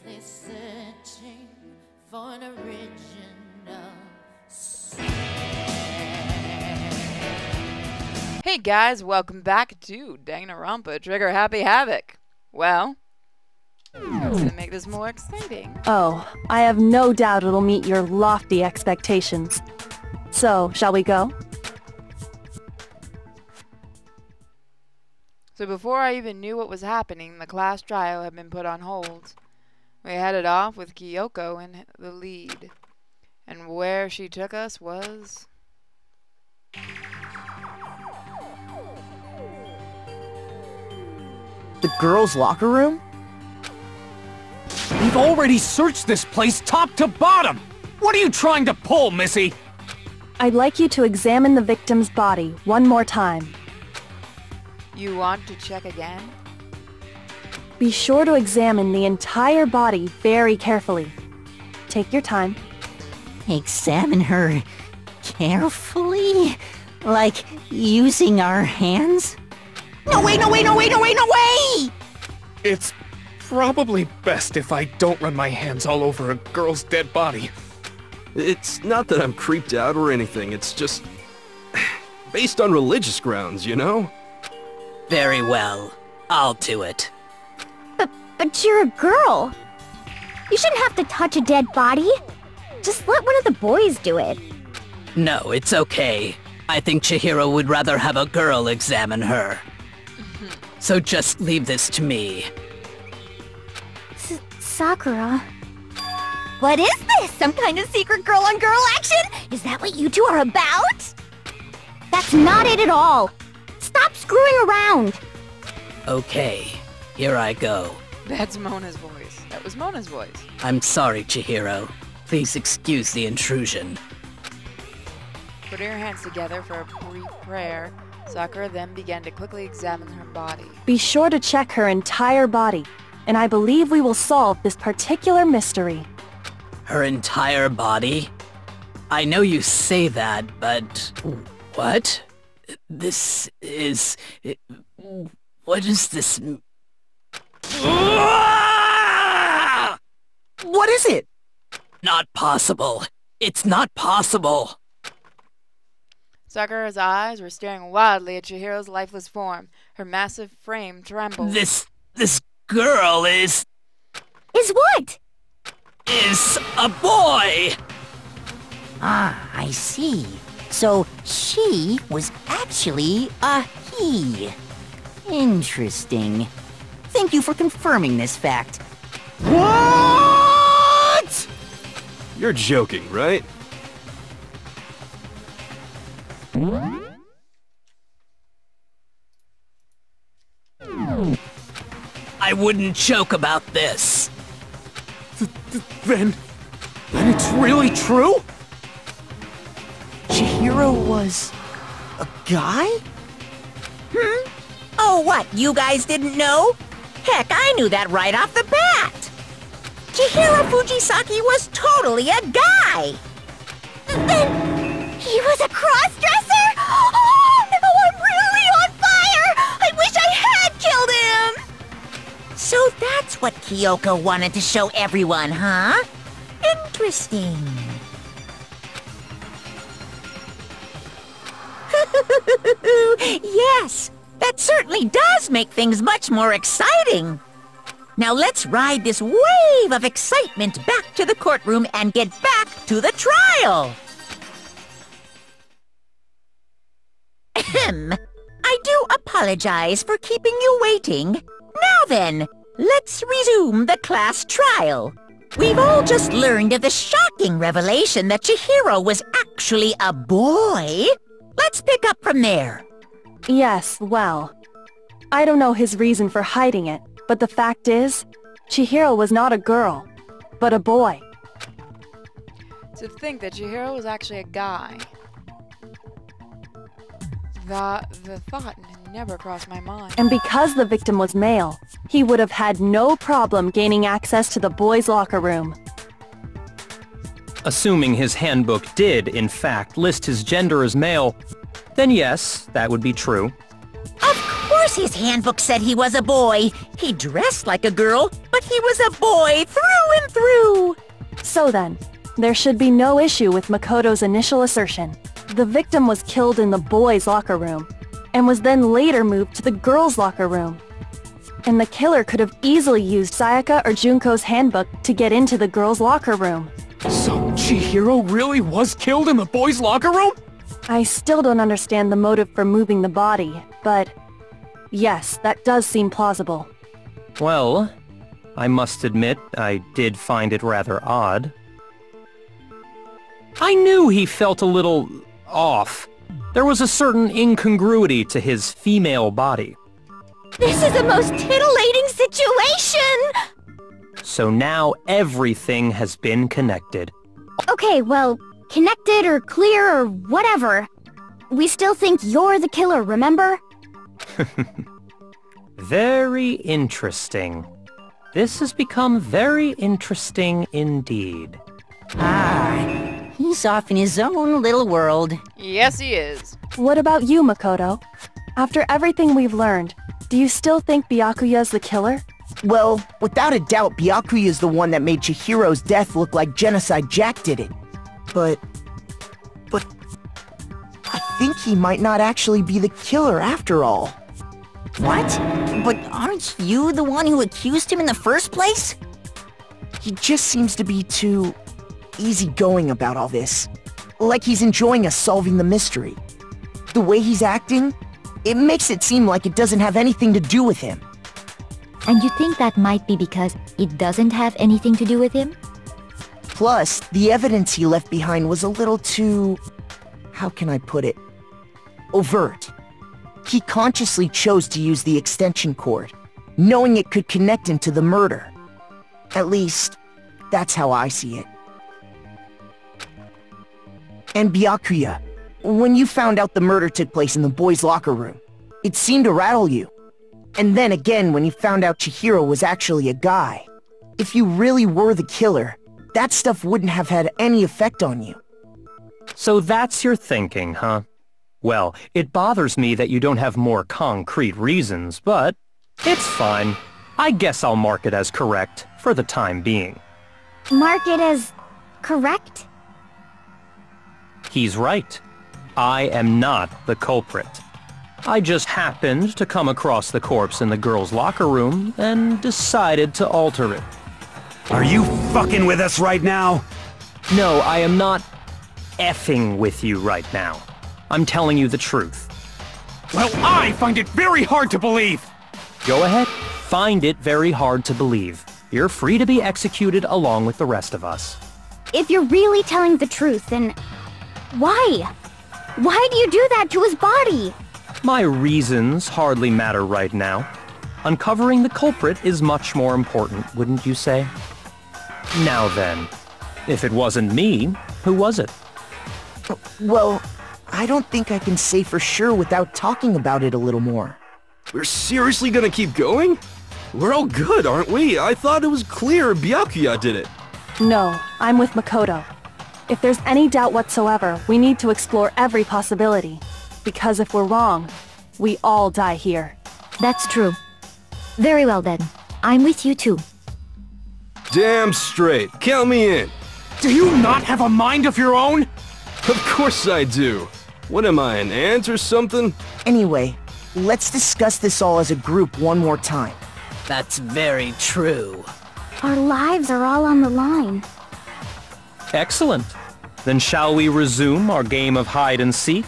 endlessly searching for an original sound. Hey guys, welcome back to Danganronpa Trigger Happy Havoc. Well, what's gonna make this more exciting? Oh, I have no doubt it'll meet your lofty expectations. So, shall we go? So before I even knew what was happening, the class trial had been put on hold. We headed off with Kyoko in the lead. And where she took us was... The girls' locker room? We've already searched this place top to bottom! What are you trying to pull, Missy? I'd like you to examine the victim's body one more time. You want to check again? Be sure to examine the entire body very carefully. Take your time. Examine her carefully? Like using our hands? No way, no way, no way, no way, no way! It's probably best if I don't run my hands all over a girl's dead body. It's not that I'm creeped out or anything, it's just... based on religious grounds, you know? Very well. I'll do it. But you're a girl. You shouldn't have to touch a dead body. Just let one of the boys do it. No, it's okay. I think Chihiro would rather have a girl examine her. So just leave this to me. Sakura? What is this? Some kind of secret girl-on-girl action? Is that what you two are about? That's not it at all. Stop screwing around! Okay, here I go. That's Mona's voice. That was Mona's voice. I'm sorry, Chihiro. Please excuse the intrusion. Putting her hands together for a brief prayer, Sakura then began to quickly examine her body. Be sure to check her entire body, and I believe we will solve this particular mystery. Her entire body? I know you say that, but... What? This is... What is this... What is it? Not possible. It's not possible. Sakura's eyes were staring wildly at Chihiro's lifeless form. Her massive frame trembled. This girl is what? Is a boy! Ah, I see. So she was actually a he. Interesting. Thank you for confirming this fact. What? You're joking, right? I wouldn't joke about this. Then it's really true? Chihiro was... a guy? Oh, what? You guys didn't know? Heck, I knew that right off the bat! Chihiro Fujisaki was totally a guy! Then he was a cross-dresser? Oh, no, I'm really on fire! I wish I had killed him! So that's what Kyoko wanted to show everyone, huh? Interesting. Yes, that certainly does make things much more exciting. Now let's ride this wave of excitement back to the courtroom and get back to the trial. Ahem. I do apologize for keeping you waiting. Now then, let's resume the class trial. We've all just learned of the shocking revelation that Chihiro was actually a boy. Let's pick up from there. Yes, well, I don't know his reason for hiding it, but the fact is, Chihiro was not a girl, but a boy. To think that Chihiro was actually a guy. The thought never crossed my mind. And because the victim was male, he would have had no problem gaining access to the boys' locker room. Assuming his handbook did, in fact, list his gender as male, then yes, that would be true. Of course his handbook said he was a boy. He dressed like a girl, but he was a boy through and through. So then, there should be no issue with Makoto's initial assertion. The victim was killed in the boys' locker room, and was then later moved to the girls' locker room. And the killer could have easily used Sayaka or Junko's handbook to get into the girls' locker room. So Chihiro really was killed in the boys' locker room? I still don't understand the motive for moving the body, but yes, that does seem plausible. Well, I must admit, I did find it rather odd. I knew he felt a little off. There was a certain incongruity to his female body. This is a most titillating situation! So now everything has been connected. Okay, well, connected or clear or whatever. We still think you're the killer, remember? Very interesting. This has become very interesting indeed. Ah, he's off in his own little world. Yes, he is. What about you, Makoto? After everything we've learned, do you still think Byakuya's the killer? Well, without a doubt, Byakuya is the one that made Chihiro's death look like Genocide Jack did it. But I think he might not actually be the killer after all. What? But aren't you the one who accused him in the first place? He just seems to be too easygoing about all this. Like he's enjoying us solving the mystery. The way he's acting, it makes it seem like it doesn't have anything to do with him. And you think that might be because it doesn't have anything to do with him? Plus, the evidence he left behind was a little too... how can I put it? Overt. He consciously chose to use the extension cord, knowing it could connect him to the murder. At least, that's how I see it. And Byakuya, when you found out the murder took place in the boys' locker room, it seemed to rattle you. And then again when you found out Chihiro was actually a guy. If you really were the killer, that stuff wouldn't have had any effect on you. So that's your thinking, huh? Well, it bothers me that you don't have more concrete reasons, but it's fine. I guess I'll mark it as correct for the time being. Mark it as correct? He's right. I am not the culprit. I just happened to come across the corpse in the girls' locker room and decided to alter it. Are you fucking with us right now? No, I am not effing with you right now. I'm telling you the truth. Well, I find it very hard to believe! Go ahead. Find it very hard to believe. You're free to be executed along with the rest of us. If you're really telling the truth, then why? Why do you do that to his body? My reasons hardly matter right now. Uncovering the culprit is much more important, wouldn't you say? Now then, if it wasn't me, who was it? Well, I don't think I can say for sure without talking about it a little more. We're seriously gonna keep going? We're all good, aren't we? I thought it was clear Byakuya did it. No, I'm with Makoto. If there's any doubt whatsoever, we need to explore every possibility. Because if we're wrong, we all die here. That's true. Very well then. I'm with you too. Damn straight. Count me in. Do you not have a mind of your own? Of course I do. What am I, an ant or something? Anyway, let's discuss this all as a group one more time. That's very true. Our lives are all on the line. Excellent. Then shall we resume our game of hide and seek?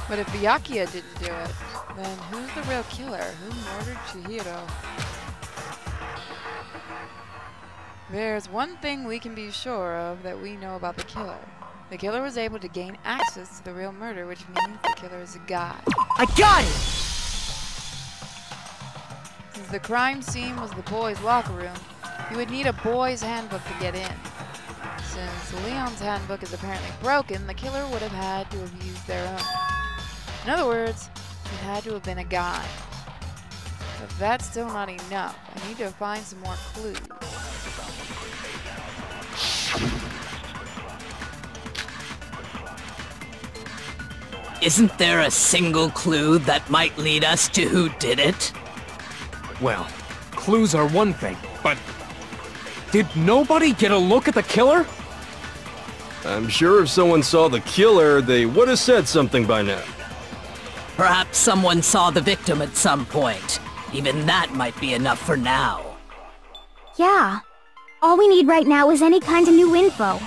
But if Byakuya didn't do it, then who's the real killer? Who murdered Chihiro? There's one thing we can be sure of that we know about the killer. The killer was able to gain access to the real murder, which means the killer is a guy. I got it! Since the crime scene was the boys' locker room, you would need a boys' handbook to get in. Since Leon's handbook is apparently broken, the killer would have had to have used their own. In other words, it had to have been a guy. But that's still not enough. I need to find some more clues. Isn't there a single clue that might lead us to who did it? Well, clues are one thing, but... did nobody get a look at the killer? I'm sure if someone saw the killer, they would have said something by now. Perhaps someone saw the victim at some point. Even that might be enough for now. Yeah. All we need right now is any kind of new info.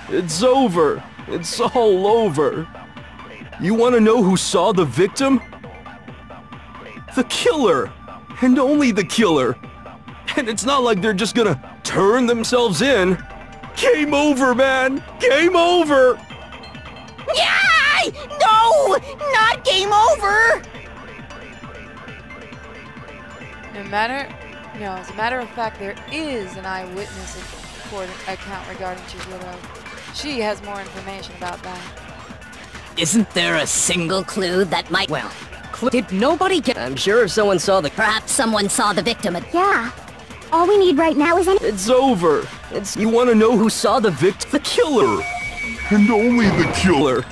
It's over. It's all over. You want to know who saw the victim? The killer! And only the killer! And it's not like they're just gonna turn themselves in. Game over, man! Game over! Yay! No! Not game over! As a matter of fact, there is an eyewitness account regarding Chihiro. She has more information about that. Isn't there a single clue that might... Well, did nobody get... I'm sure if someone saw the... Perhaps someone saw the victim at... Yeah. All we need right now is any... It's over. You want to know who saw the victim? The killer. And only the killer.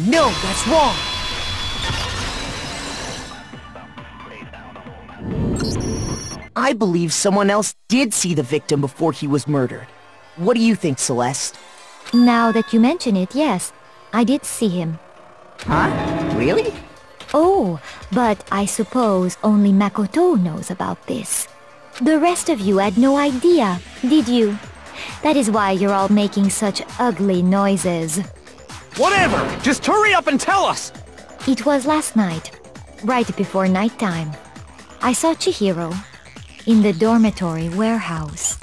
No, that's wrong. I believe someone else did see the victim before he was murdered. What do you think, Celeste? Now that you mention it, yes. I did see him. Huh? Really? Oh, but I suppose only Makoto knows about this. The rest of you had no idea, did you? That is why you're all making such ugly noises. Whatever! Just hurry up and tell us! It was last night, right before nighttime. I saw Chihiro in the dormitory warehouse.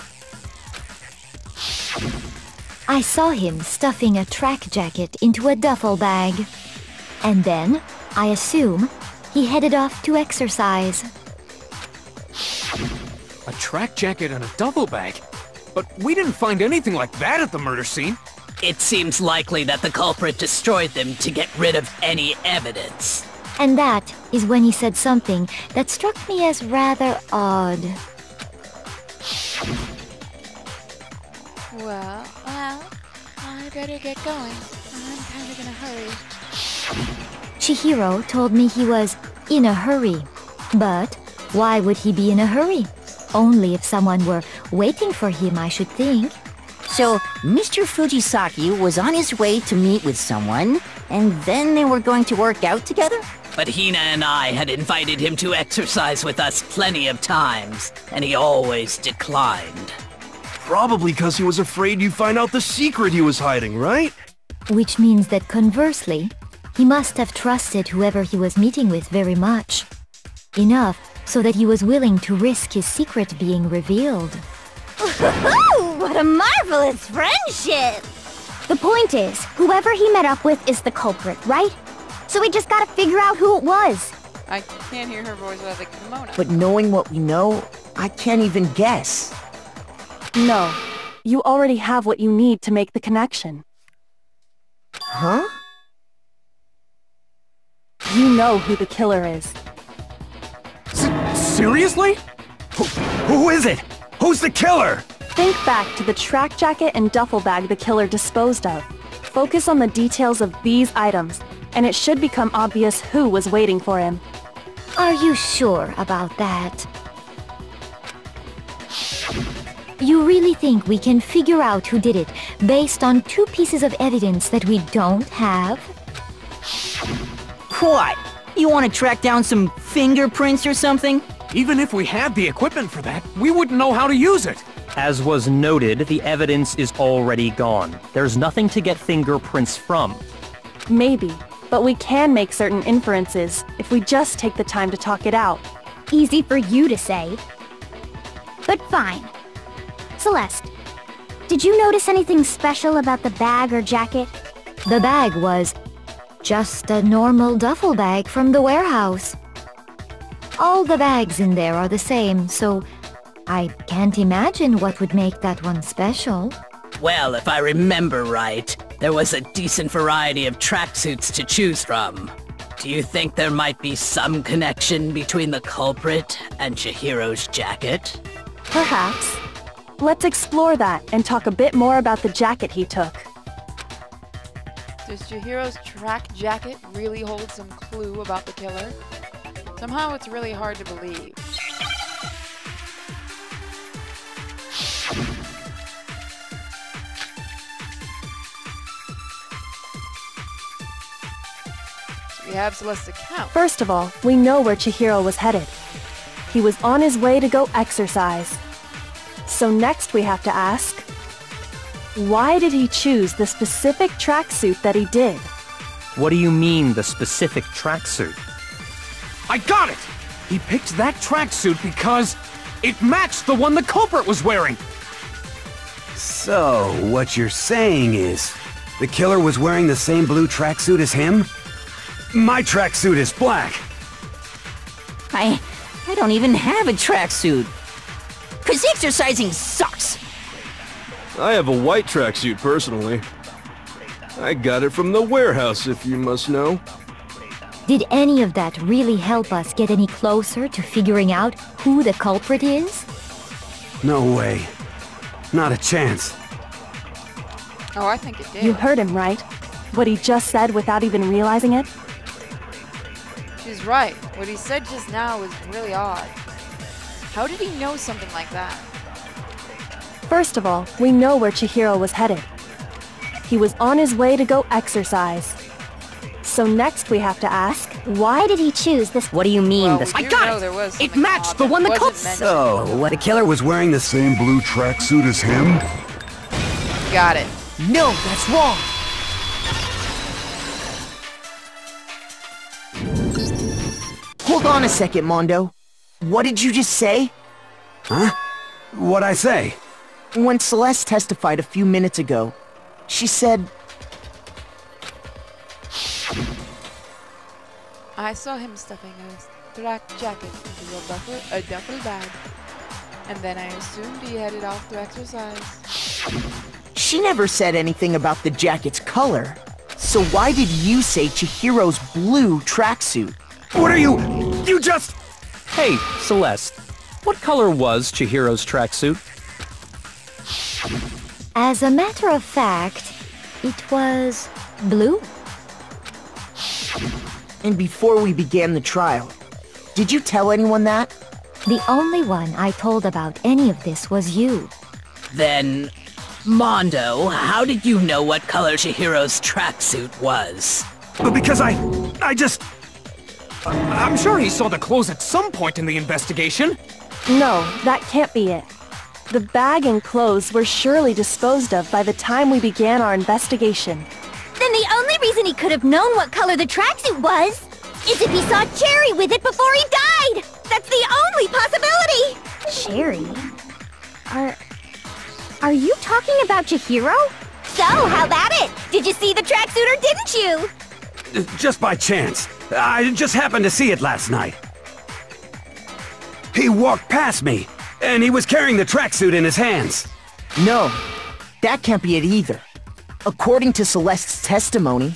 I saw him stuffing a track jacket into a duffel bag. And then, I assume, he headed off to exercise. A track jacket and a duffel bag? But we didn't find anything like that at the murder scene. It seems likely that the culprit destroyed them to get rid of any evidence. And that is when he said something that struck me as rather odd. Well, I better get going. I'm kind of in a hurry. Chihiro told me he was in a hurry. But why would he be in a hurry? Only if someone were waiting for him, I should think. So, Mr. Fujisaki was on his way to meet with someone, and then they were going to work out together? But Hina and I had invited him to exercise with us plenty of times, and he always declined. Probably because he was afraid you'd find out the secret he was hiding, right? Which means that conversely, he must have trusted whoever he was meeting with very much. Enough so that he was willing to risk his secret being revealed. What a marvelous friendship! The point is, whoever he met up with is the culprit, right? So we just gotta figure out who it was. I can't hear her voice without the kimono. But knowing what we know, I can't even guess. No. You already have what you need to make the connection. Huh? You know who the killer is. Seriously? Who is it? Who's the killer? Think back to the track jacket and duffel bag the killer disposed of. Focus on the details of these items, and it should become obvious who was waiting for him. Are you sure about that? You really think we can figure out who did it based on 2 pieces of evidence that we don't have? What? You want to track down some fingerprints or something? Even if we had the equipment for that, we wouldn't know how to use it. As was noted, the evidence is already gone. There's nothing to get fingerprints from. Maybe, but we can make certain inferences if we just take the time to talk it out. Easy for you to say. But fine. Celeste, did you notice anything special about the bag or jacket? The bag was just a normal duffel bag from the warehouse. All the bags in there are the same, so I can't imagine what would make that one special. Well, if I remember right, there was a decent variety of tracksuits to choose from. Do you think there might be some connection between the culprit and Chihiro's jacket? Perhaps. Let's explore that and talk a bit more about the jacket he took. Does Chihiro's track jacket really hold some clue about the killer? Somehow it's really hard to believe. So we have Celeste's account. First of all, we know where Chihiro was headed. He was on his way to go exercise. So next we have to ask, why did he choose the specific tracksuit that he did? What do you mean, the specific tracksuit? I got it! He picked that tracksuit because it matched the one the culprit was wearing! So, what you're saying is, the killer was wearing the same blue tracksuit as him? My tracksuit is black! I don't even have a tracksuit. 'Cause exercising sucks! I have a white tracksuit personally. I got it from the warehouse, if you must know. Did any of that really help us get any closer to figuring out who the culprit is? No way. Not a chance. Oh, I think it did. You heard him, right? What he just said without even realizing it? She's right. What he said just now was really odd. How did he know something like that? First of all, we know where Chihiro was headed. He was on his way to go exercise. So next we have to ask, why did he choose this? What do you mean? Well, this? I got it! It matched the one that wasn't culprit. mentioned. So, what the killer was wearing the same blue tracksuit as him? Got it. No, that's wrong! Hold on a second, Mondo. What did you just say? Huh? What'd I say? When Celeste testified a few minutes ago, she said... I saw him stuffing a track jacket into a duffel bag. And then I assumed he headed off to exercise. She never said anything about the jacket's color. So why did you say Chihiro's blue tracksuit? What are you... You just... Hey, Celeste. What color was Chihiro's tracksuit? As a matter of fact, it was blue. And before we began the trial, did you tell anyone that? The only one I told about any of this was you. Then, Mondo, how did you know what color Chihiro's tracksuit was? Because I just... I'm sure he saw the clothes at some point in the investigation. No, that can't be it. The bag and clothes were surely disposed of by the time we began our investigation. Then the only reason he could have known what color the tracksuit was is if he saw Cherry with it before he died! That's the only possibility! Cherry? Are you talking about Chihiro? So, how about it? Did you see the tracksuit or didn't you? Just by chance. I just happened to see it last night. He walked past me, and he was carrying the tracksuit in his hands. No, that can't be it either. According to Celeste's testimony...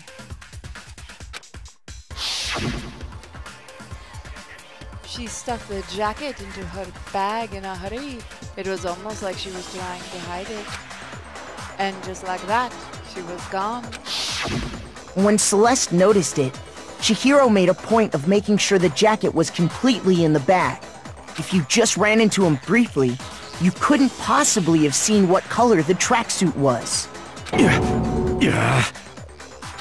She stuffed the jacket into her bag in a hurry. It was almost like she was trying to hide it. And just like that, she was gone. When Celeste noticed it, Chihiro made a point of making sure the jacket was completely in the bag. If you just ran into him briefly, you couldn't possibly have seen what color the tracksuit was. Yeah.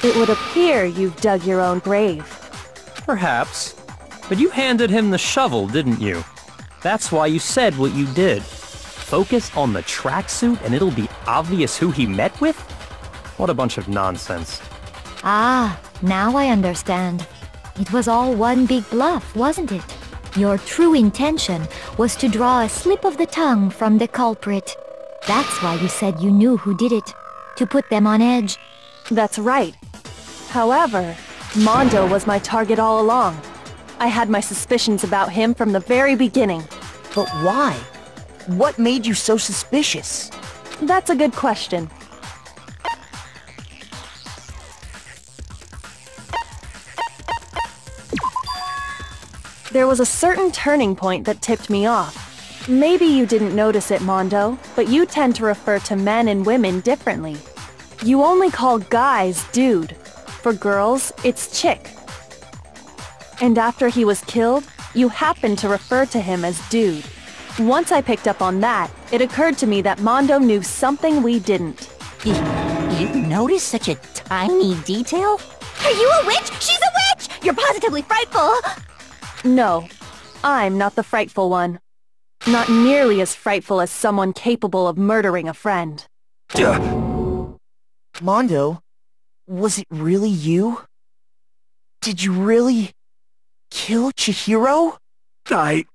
It would appear you've dug your own grave. Perhaps. But you handed him the shovel, didn't you? That's why you said what you did. Focus on the tracksuit and it'll be obvious who he met with? What a bunch of nonsense. Ah, now I understand. It was all one big bluff, wasn't it? Your true intention was to draw a slip of the tongue from the culprit. That's why you said you knew who did it. To put them on edge. That's right. However, Mondo was my target all along. I had my suspicions about him from the very beginning. But why? What made you so suspicious? That's a good question. There was a certain turning point that tipped me off. Maybe you didn't notice it, Mondo, but you tend to refer to men and women differently. You only call guys dude, For girls, it's chick. And after he was killed, you happened to refer to him as dude. Once I picked up on that, it occurred to me that Mondo knew something we didn't. You noticed such a tiny detail? Are you a witch? She's a witch! You're positively frightful! No, I'm not the frightful one. Not nearly as frightful as someone capable of murdering a friend. Mondo, was it really you? Did you really kill Chihiro? I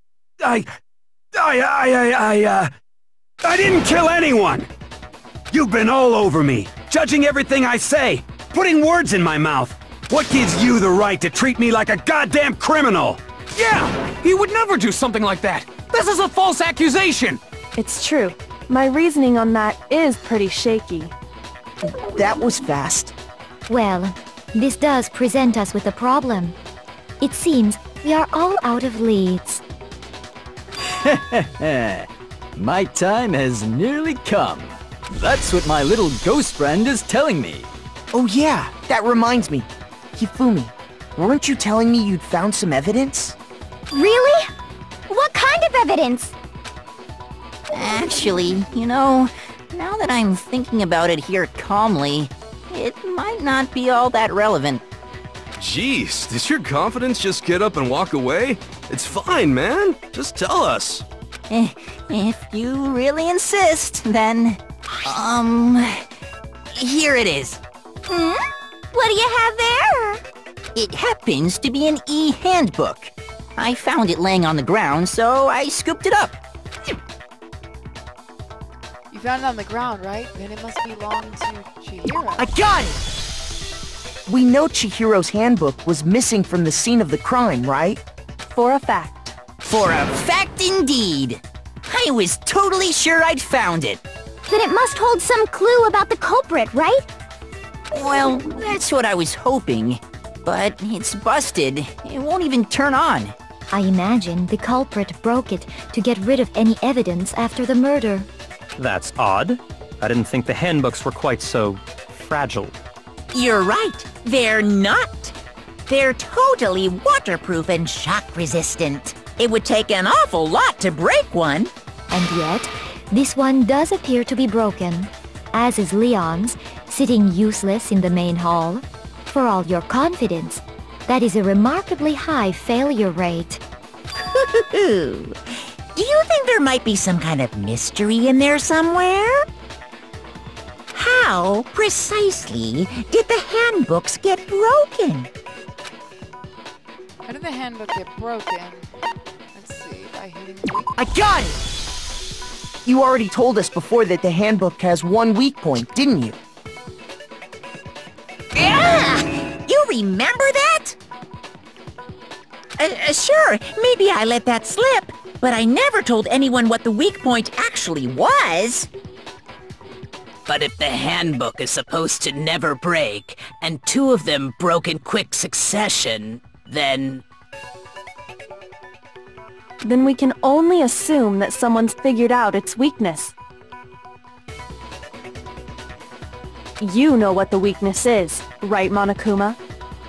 didn't kill anyone! You've been all over me, judging everything I say, putting words in my mouth. What gives you the right to treat me like a goddamn criminal? Yeah! He would never do something like that! This is a false accusation! It's true. My reasoning on that is pretty shaky. That was fast. Well, this does present us with a problem. It seems we are all out of leads. My time has nearly come. That's what my little ghost friend is telling me. Oh yeah, that reminds me. Hifumi, weren't you telling me you'd found some evidence? Really? What kind of evidence? Actually, you know, now that I'm thinking about it here calmly, it might not be all that relevant. Jeez, does your confidence just get up and walk away? It's fine, man. Just tell us. If you really insist, then... here it is. What do you have there? It happens to be an e-handbook. I found it laying on the ground, so I scooped it up. You found it on the ground, right? Then it must belong to Chihiro. I got it! We know Chihiro's handbook was missing from the scene of the crime, right? For a fact. For a fact indeed. I was totally sure I'd found it. Then it must hold some clue about the culprit, right? Well, that's what I was hoping. But it's busted. It won't even turn on. I imagine the culprit broke it to get rid of any evidence after the murder. That's odd. I didn't think the handbooks were quite so fragile. You're right. They're not. They're totally waterproof and shock-resistant. It would take an awful lot to break one. And yet, this one does appear to be broken, as is Leon's, sitting useless in the main hall. For all your confidence, that is a remarkably high failure rate. Do you think there might be some kind of mystery in there somewhere? How, precisely, did the handbooks get broken? How did the handbook get broken? Let's see, by hitting the... I got it! You already told us before that the handbook has one weak point, didn't you? Yeah! You remember that? Sure, maybe I let that slip, but I never told anyone what the weak point actually was. But if the handbook is supposed to never break, and two of them broke in quick succession, then... Then we can only assume that someone's figured out its weakness. You know what the weakness is, right, Monokuma?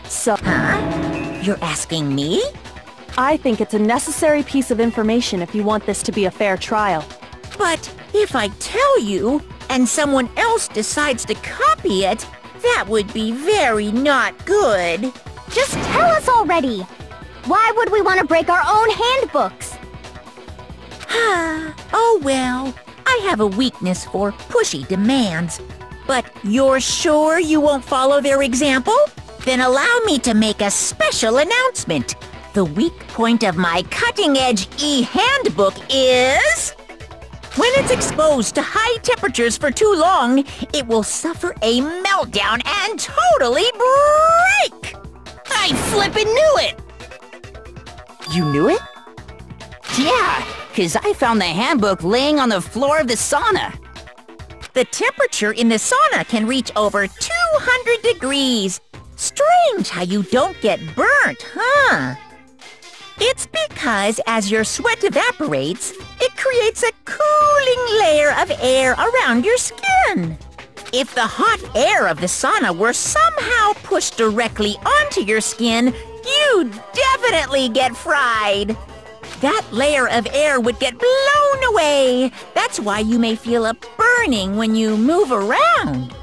So... Huh? You're asking me? I think it's a necessary piece of information if you want this to be a fair trial. But if I tell you, and someone else decides to copy it, that would be very not good. Just tell us already! Why would we want to break our own handbooks? Oh well, I have a weakness for pushy demands. But you're sure you won't follow their example? Then allow me to make a special announcement. The weak point of my cutting-edge e-handbook is... When it's exposed to high temperatures for too long, it will suffer a meltdown and totally break! I flippin' knew it! You knew it? Yeah, 'cause I found the handbook laying on the floor of the sauna. The temperature in the sauna can reach over 200 degrees. Strange how you don't get burnt, huh? It's because as your sweat evaporates, it creates a cooling layer of air around your skin. If the hot air of the sauna were somehow pushed directly onto your skin, you'd definitely get fried. That layer of air would get blown away. That's why you may feel a burning when you move around.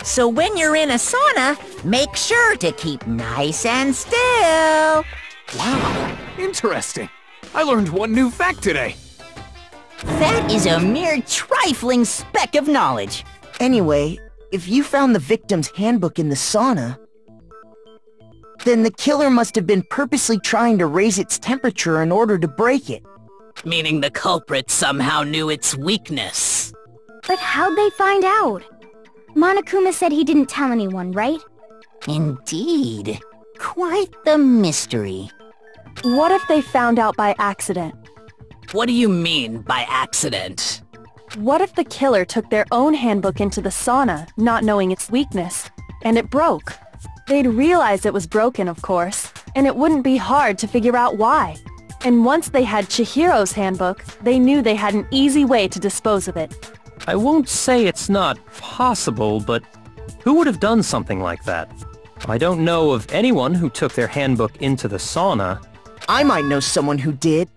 So when you're in a sauna, make sure to keep nice and still. Wow, interesting. I learned one new fact today. That is a mere trifling speck of knowledge. Anyway, if you found the victim's handbook in the sauna, then the killer must have been purposely trying to raise its temperature in order to break it. Meaning the culprit somehow knew its weakness. But how'd they find out? Monokuma said he didn't tell anyone, right? Indeed. Quite the mystery. What if they found out by accident? What do you mean by accident? What if the killer took their own handbook into the sauna, not knowing its weakness, and it broke? They'd realize it was broken, of course, and it wouldn't be hard to figure out why. And once they had Chihiro's handbook, they knew they had an easy way to dispose of it. I won't say it's not possible, but who would have done something like that? I don't know of anyone who took their handbook into the sauna. I might know someone who did.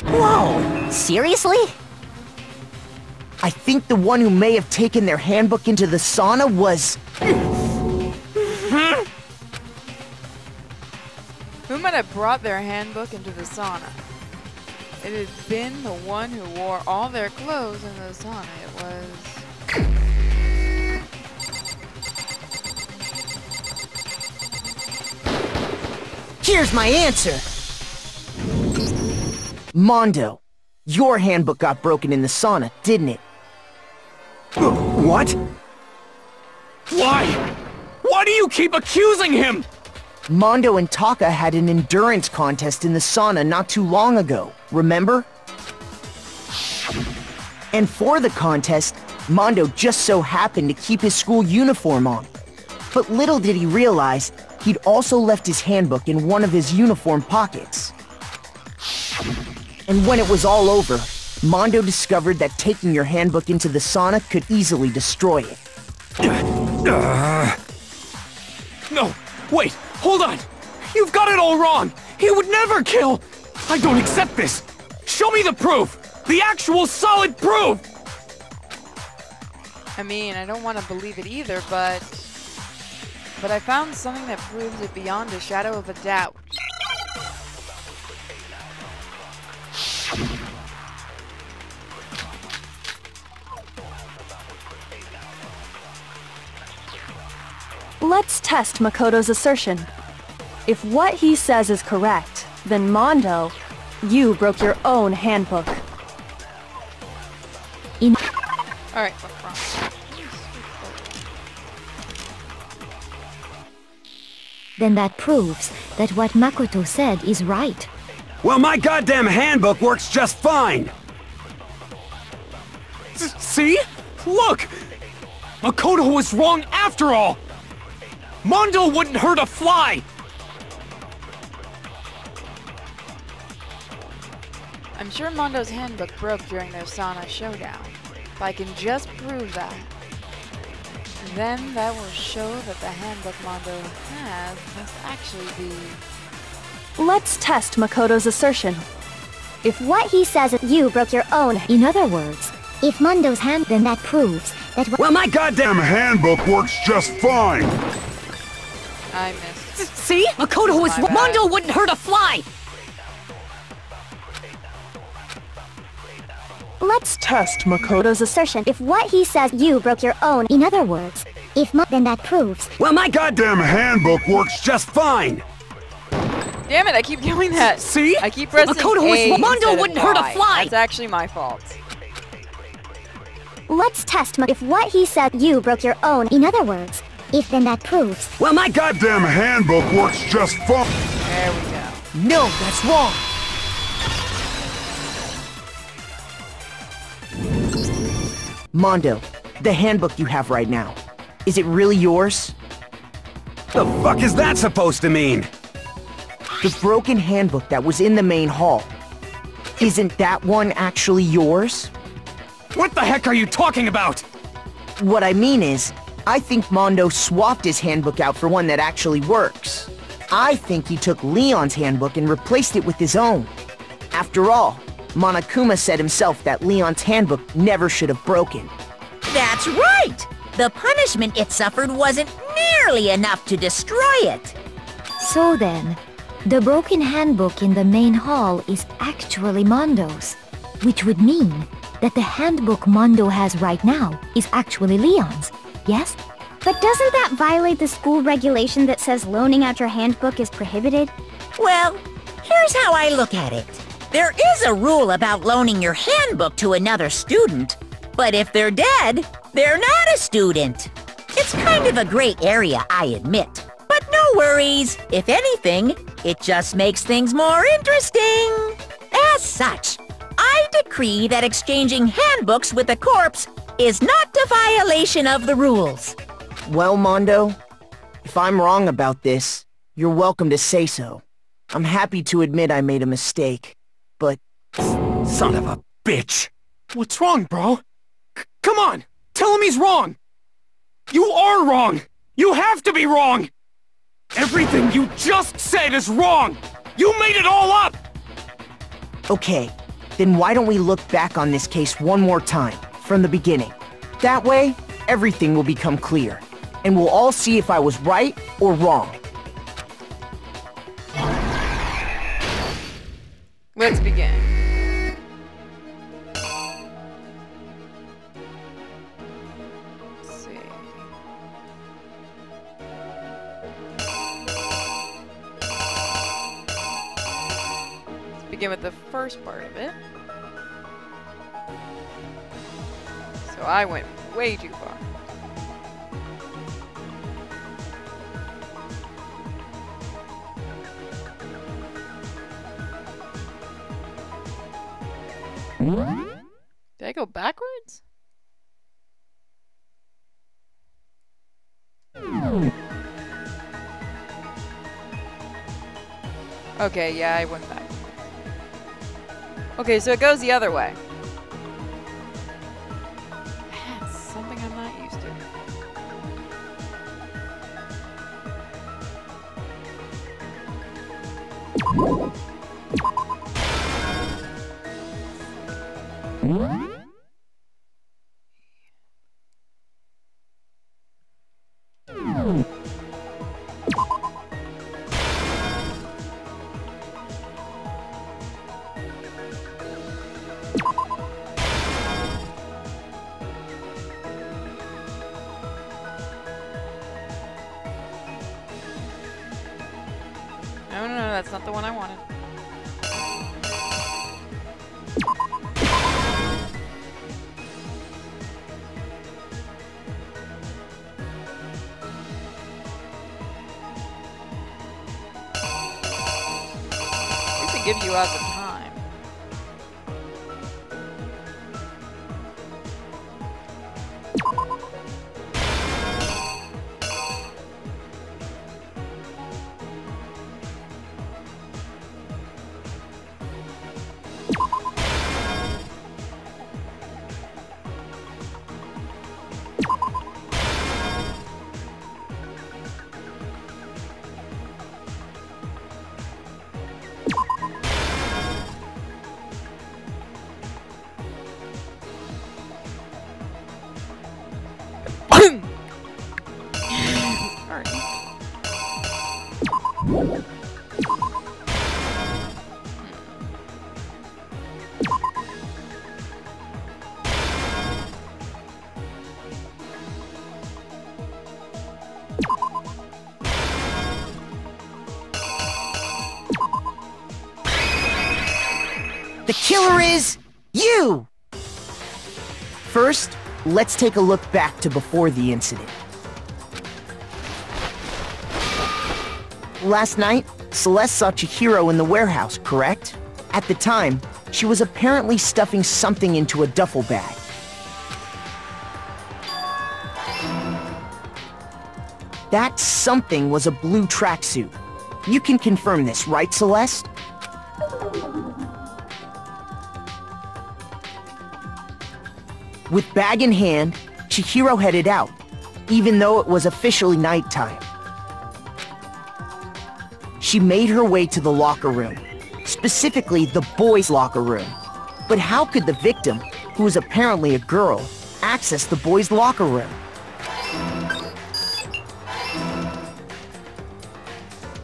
Whoa! Seriously? I think the one who may have taken their handbook into the sauna was... Who might have brought their handbook into the sauna? It had been the one who wore all their clothes in the sauna. It was... Here's my answer! Mondo, your handbook got broken in the sauna, didn't it? What? Why? Why do you keep accusing him? Mondo and Taka had an endurance contest in the sauna not too long ago, remember? And for the contest, Mondo just so happened to keep his school uniform on. But little did he realize, he'd also left his handbook in one of his uniform pockets. And when it was all over, Mondo discovered that taking your handbook into the sauna could easily destroy it. No, wait, hold on! You've got it all wrong! He would never kill! I don't accept this! Show me the proof! The actual solid proof! I mean, I don't want to believe it either, but I found something that proves it beyond a shadow of a doubt. Let's test Makoto's assertion. If what he says is correct, then Mondo, you broke your own handbook. Alright, what's wrong? Then that proves that what Makoto said is right. Well, my goddamn handbook works just fine! See? Look! Makoto was wrong after all! Mondo wouldn't hurt a fly! I'm sure Mondo's handbook broke during their sauna showdown. If I can just prove that, then that will show that the handbook Mondo has must actually be... Let's test Makoto's assertion. If what he says is you broke your own, in other words, if Mondo's hand, then that proves that well, my goddamn handbook works just fine! I missed. See? Makoto was wrong. Mondo wouldn't hurt a fly! Let's test Makoto's assertion. If what he says you broke your own, in other words, if then that proves... Well, my goddamn handbook works just fine! Damn it, I keep doing that. See? I keep pressing Makoto A was Mondo instead wouldn't of hurt a Y. fly! That's actually my fault. Let's test if what he said you broke your own, in other words, if then that proves... Well, my goddamn handbook works just fine! There we go. No, that's wrong! Mondo, the handbook you have right now, is it really yours? The fuck is that supposed to mean? The broken handbook that was in the main hall. Isn't that one actually yours? What the heck are you talking about? What I mean is, I think Mondo swapped his handbook out for one that actually works. I think he took Leon's handbook and replaced it with his own. After all, Monokuma said himself that Leon's handbook never should have broken. That's right! The punishment it suffered wasn't nearly enough to destroy it. So then, the broken handbook in the main hall is actually Mondo's, which would mean that the handbook Mondo has right now is actually Leon's, yes? But doesn't that violate the school regulation that says loaning out your handbook is prohibited? Well, here's how I look at it. There is a rule about loaning your handbook to another student, but if they're dead, they're not a student. It's kind of a gray area, I admit. But no worries. If anything, it just makes things more interesting. As such, I decree that exchanging handbooks with a corpse is not a violation of the rules. Well, Mondo, if I'm wrong about this, you're welcome to say so. I'm happy to admit I made a mistake, but... Son of a bitch! What's wrong, bro? Come on! Tell him he's wrong! You are wrong! You have to be wrong! Everything you just said is wrong! You made it all up! Okay, then why don't we look back on this case one more time, from the beginning? That way, everything will become clear, and we'll all see if I was right or wrong. Let's begin. Let's see. Let's begin with the first part of it. So I went way too far. Did I go backwards? Okay, yeah, I went back. Okay, so it goes the other way. That's something I'm not used to. No, that's not the one I wanted. Give you out the time. The killer is you! First, let's take a look back to before the incident. Last night, Celeste saw Chihiro in the warehouse, correct? At the time, she was apparently stuffing something into a duffel bag. That something was a blue tracksuit. You can confirm this, right, Celeste? With bag in hand, Chihiro headed out, even though it was officially nighttime. She made her way to the locker room, specifically the boys' locker room. But how could the victim, who was apparently a girl, access the boys' locker room?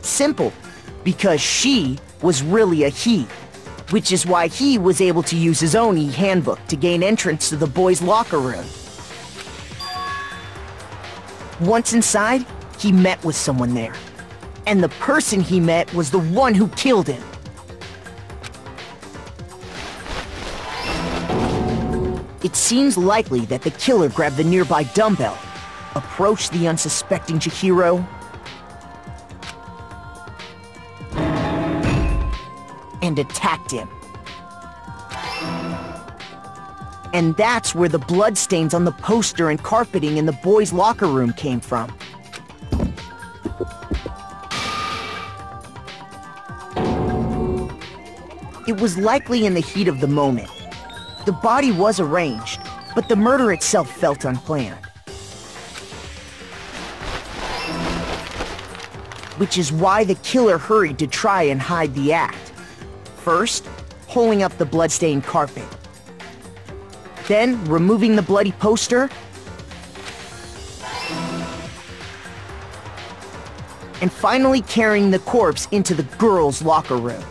Simple, because she was really a he, which is why he was able to use his own e-handbook to gain entrance to the boys' locker room. Once inside, he met with someone there, and the person he met was the one who killed him. It seems likely that the killer grabbed the nearby dumbbell, approached the unsuspecting Chihiro, and attacked him. And that's where the bloodstains on the poster and carpeting in the boys' locker room came from. It was likely in the heat of the moment. The body was arranged, but the murder itself felt unplanned. Which is why the killer hurried to try and hide the act. First, pulling up the bloodstained carpet. Then, removing the bloody poster. And finally carrying the corpse into the girls' locker room.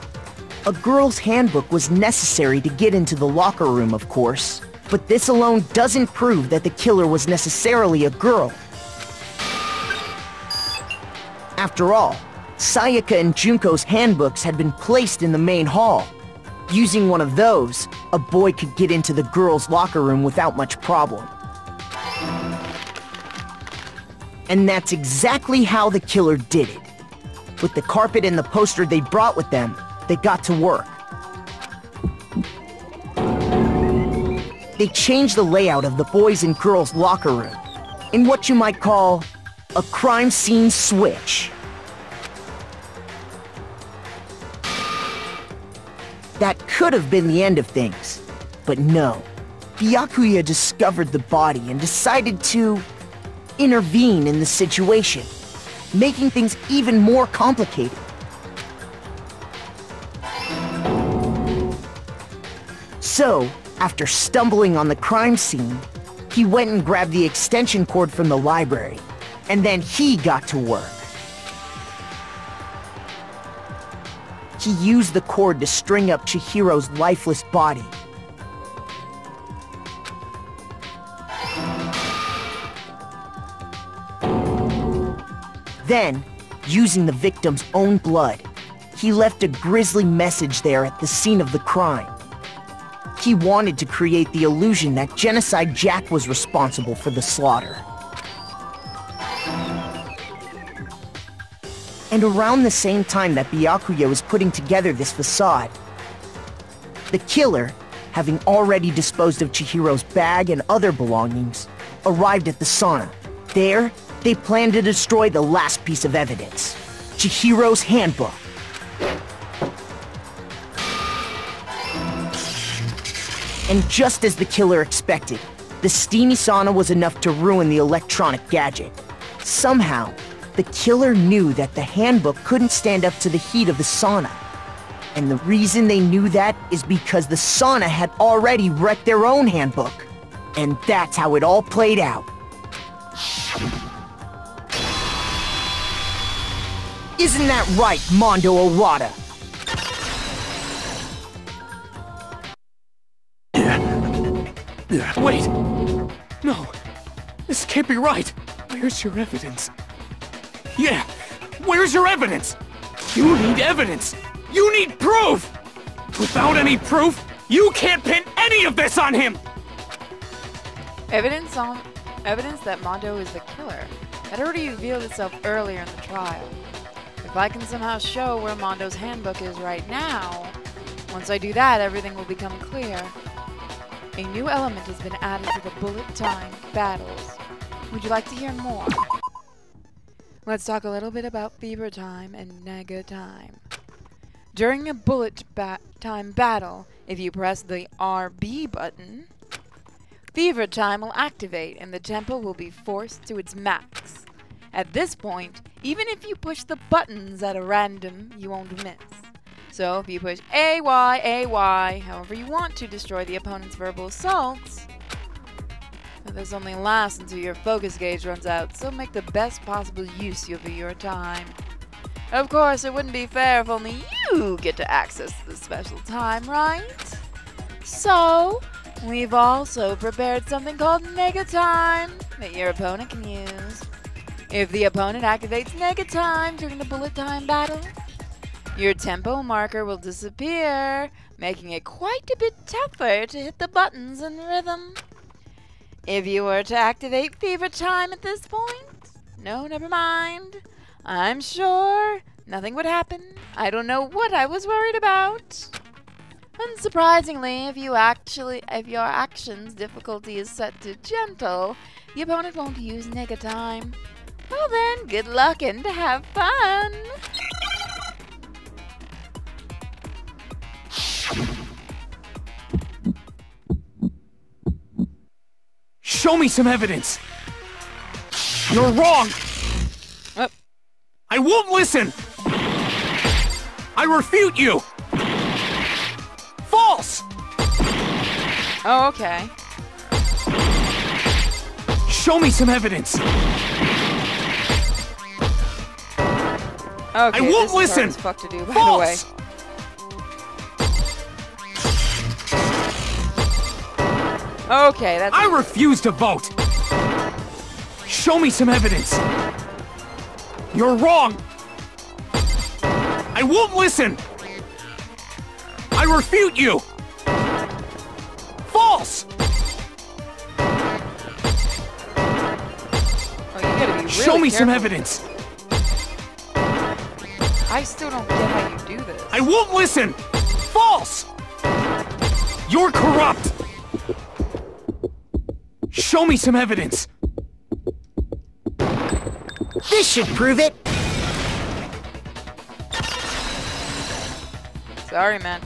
A girl's handbook was necessary to get into the locker room, of course, but this alone doesn't prove that the killer was necessarily a girl. After all, Sayaka and Junko's handbooks had been placed in the main hall. Using one of those, a boy could get into the girls' locker room without much problem. And that's exactly how the killer did it. With the carpet and the poster they brought with them, they got to work. They changed the layout of the boys' and girls' locker room in what you might call a crime scene switch. That could have been the end of things, but no. Byakuya discovered the body and decided to intervene in the situation, making things even more complicated. So, after stumbling on the crime scene, he went and grabbed the extension cord from the library, and then he got to work. He used the cord to string up Chihiro's lifeless body. Then, using the victim's own blood, he left a grisly message there at the scene of the crime. He wanted to create the illusion that Genocide Jack was responsible for the slaughter. And around the same time that Byakuya was putting together this facade, the killer, having already disposed of Chihiro's bag and other belongings, arrived at the sauna. There, they planned to destroy the last piece of evidence, Chihiro's handbook. And just as the killer expected, the steamy sauna was enough to ruin the electronic gadget. Somehow, the killer knew that the handbook couldn't stand up to the heat of the sauna. And the reason they knew that is because the sauna had already wrecked their own handbook. And that's how it all played out. Isn't that right, Mondo Owada? Wait! No! This can't be right! Where's your evidence? Yeah! Where's your evidence? You need evidence! You need proof! Without any proof, you can't pin any of this on him! Evidence that Mondo is the killer had already revealed itself earlier in the trial. If I can somehow show where Mondo's handbook is right now, once I do that, everything will become clear. A new element has been added to the bullet time battles. Would you like to hear more? Let's talk a little bit about fever time and nega time. During a bullet time battle, if you press the RB button, Fever Time will activate and the tempo will be forced to its max. At this point, even if you push the buttons at a random, you won't miss. So if you push A, Y, A, Y, however you want to destroy the opponent's verbal assaults, but this only lasts until your focus gauge runs out, so make the best possible use of your time. Of course, it wouldn't be fair if only you get to access this special time, right? So, we've also prepared something called Nega Time that your opponent can use. If the opponent activates Nega Time during the bullet time battle, your tempo marker will disappear, making it quite a bit tougher to hit the buttons in rhythm. If you were to activate Fever Time at this point, no, never mind. I'm sure nothing would happen. I don't know what I was worried about. Unsurprisingly, if your action's difficulty is set to gentle, the opponent won't use Nega Time. Well then, good luck and have fun! Show me some evidence! You're wrong! I won't listen! I refute you! False! Oh, okay. Show me some evidence! Okay, I won't this listen! is fuck to do, by False! the way. Okay, that's... I refuse to vote! Show me some evidence! You're wrong! I won't listen! I refute you! False! Oh, you gotta be really Show me some careful. evidence! I still don't get how you do this. I won't listen! False! You're corrupt! Show me some evidence! This should prove it! Sorry, man.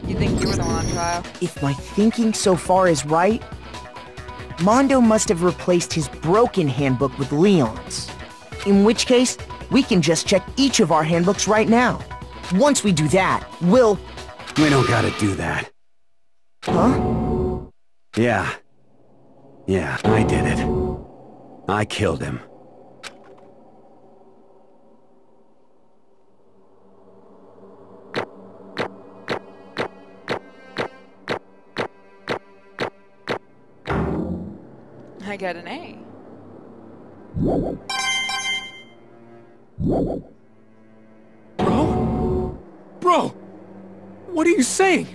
You think you were the one on trial? If my thinking so far is right, Mondo must have replaced his broken handbook with Leon's. In which case, we can just check each of our handbooks right now. Once we do that, we'll... We don't gotta do that. Huh? Yeah. Yeah, I did it. I killed him. I got an A. Bro! What are you saying?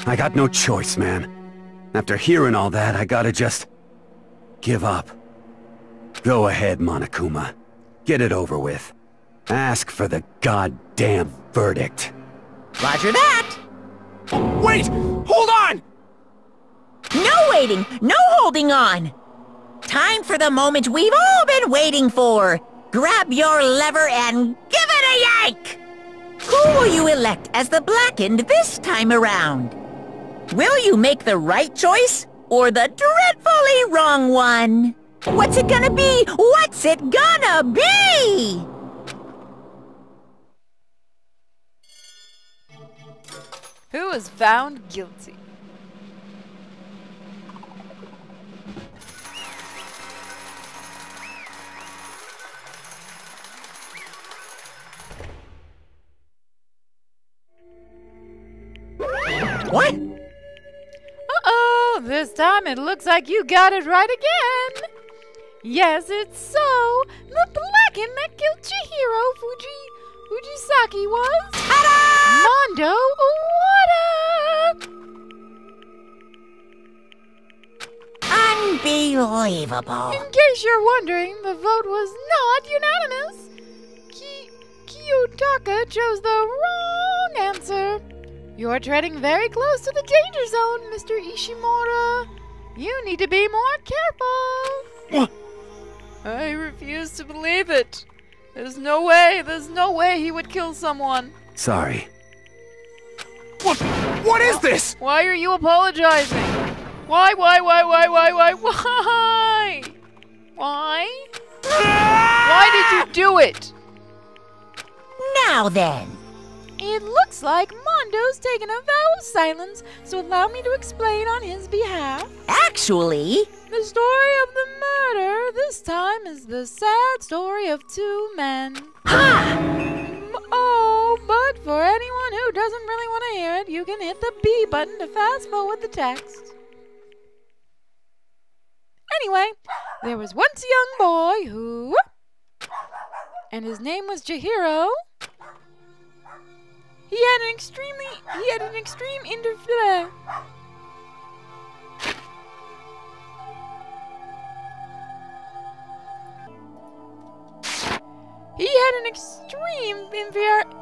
I got no choice, man. After hearing all that, I gotta just... give up. Go ahead, Monokuma. Get it over with. Ask for the goddamn verdict. Roger that! Wait! Hold on! No waiting! No holding on! Time for the moment we've all been waiting for! Grab your lever and give it a yank! Who will you elect as the Blackened this time around? Will you make the right choice or the dreadfully wrong one? What's it gonna be? What's it gonna be? Who was found guilty? What? Uh-oh, this time it looks like you got it right again. Yes, it's so. The Blackened that killed Chihiro Fujisaki was... Ta-da! Mondo Owada! Unbelievable. In case you're wondering, the vote was not unanimous. Kiyotaka chose the wrong answer. You're treading very close to the danger zone, Mr. Ishimura. You need to be more careful. I refuse to believe it. There's no way he would kill someone. Sorry. What is this? Why are you apologizing? Why? Why did you do it? Now then. It looks like Mondo's taken a vow of silence, so allow me to explain on his behalf. Actually... The story of the murder this time is the sad story of two men. Ha! Oh, but for anyone who doesn't really want to hear it, you can hit the B button to fast forward the text. Anyway, there was once a young boy who... and his name was Chihiro. He had an extreme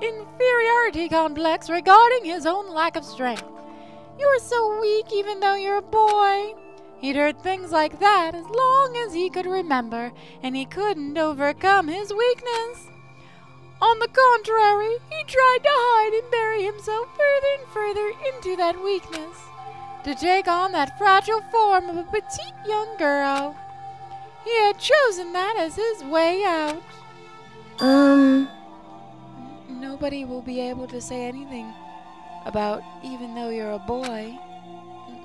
inferiority complex regarding his own lack of strength. You are so weak even though you're a boy. He'd heard things like that as long as he could remember, and he couldn't overcome his weakness. On the contrary, he tried to hide and bury himself further and further into that weakness, to take on that fragile form of a petite young girl. He had chosen that as his way out. Nobody will be able to say anything about even though you're a boy.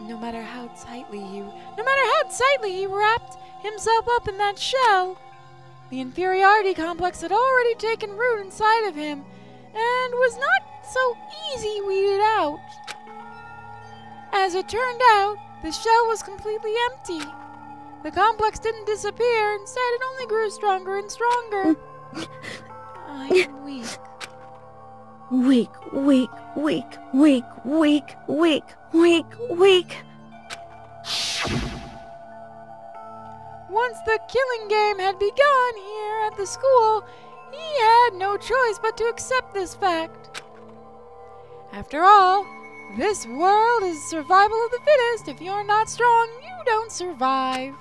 No matter how tightly he wrapped himself up in that shell. The inferiority complex had already taken root inside of him and was not so easy weeded out. As it turned out, the shell was completely empty. The complex didn't disappear, instead it only grew stronger and stronger. I'm weak. Weak. Once the killing game had begun here at the school, he had no choice but to accept this fact. After all, this world is survival of the fittest. If you're not strong, you don't survive.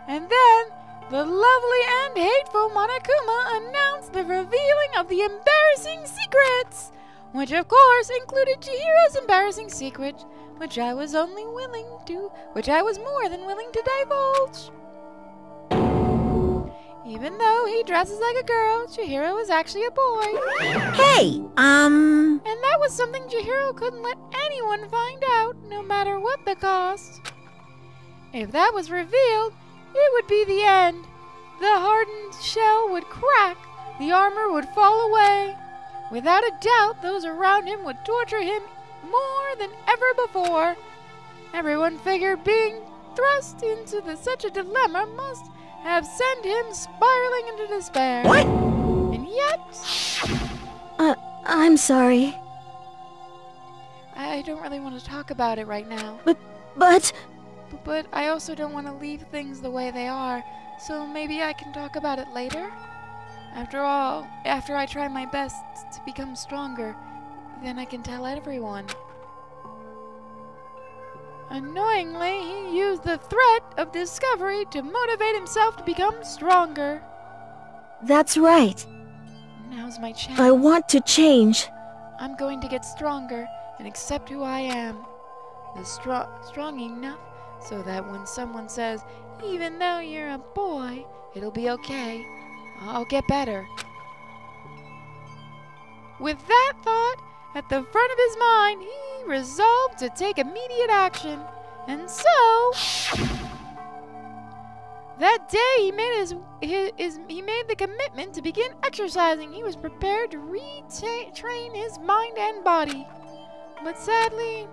And then, the lovely and hateful Monokuma announced the revealing of the embarrassing secrets, which of course included Chihiro's embarrassing secret, which I was more than willing to divulge. Even though he dresses like a girl, Chihiro is actually a boy. Hey, And that was something Chihiro couldn't let anyone find out, no matter what the cost. If that was revealed, it would be the end. The hardened shell would crack, the armor would fall away. Without a doubt, those around him would torture him more than ever before. Everyone figured being thrust into such a dilemma must have sent him spiraling into despair. What? And yet... I'm sorry. I don't really want to talk about it right now. But I also don't want to leave things the way they are, so maybe I can talk about it later? After all, after I try my best to become stronger, then I can tell everyone. Annoyingly, he used the threat of discovery to motivate himself to become stronger. That's right. Now's my chance. I want to change. I'm going to get stronger and accept who I am. Strong enough so that when someone says, even though you're a boy, it'll be okay. I'll get better. With that thought at the front of his mind, he resolved to take immediate action. And so, that day he made the commitment to begin exercising. He was prepared to retrain his mind and body. But sadly,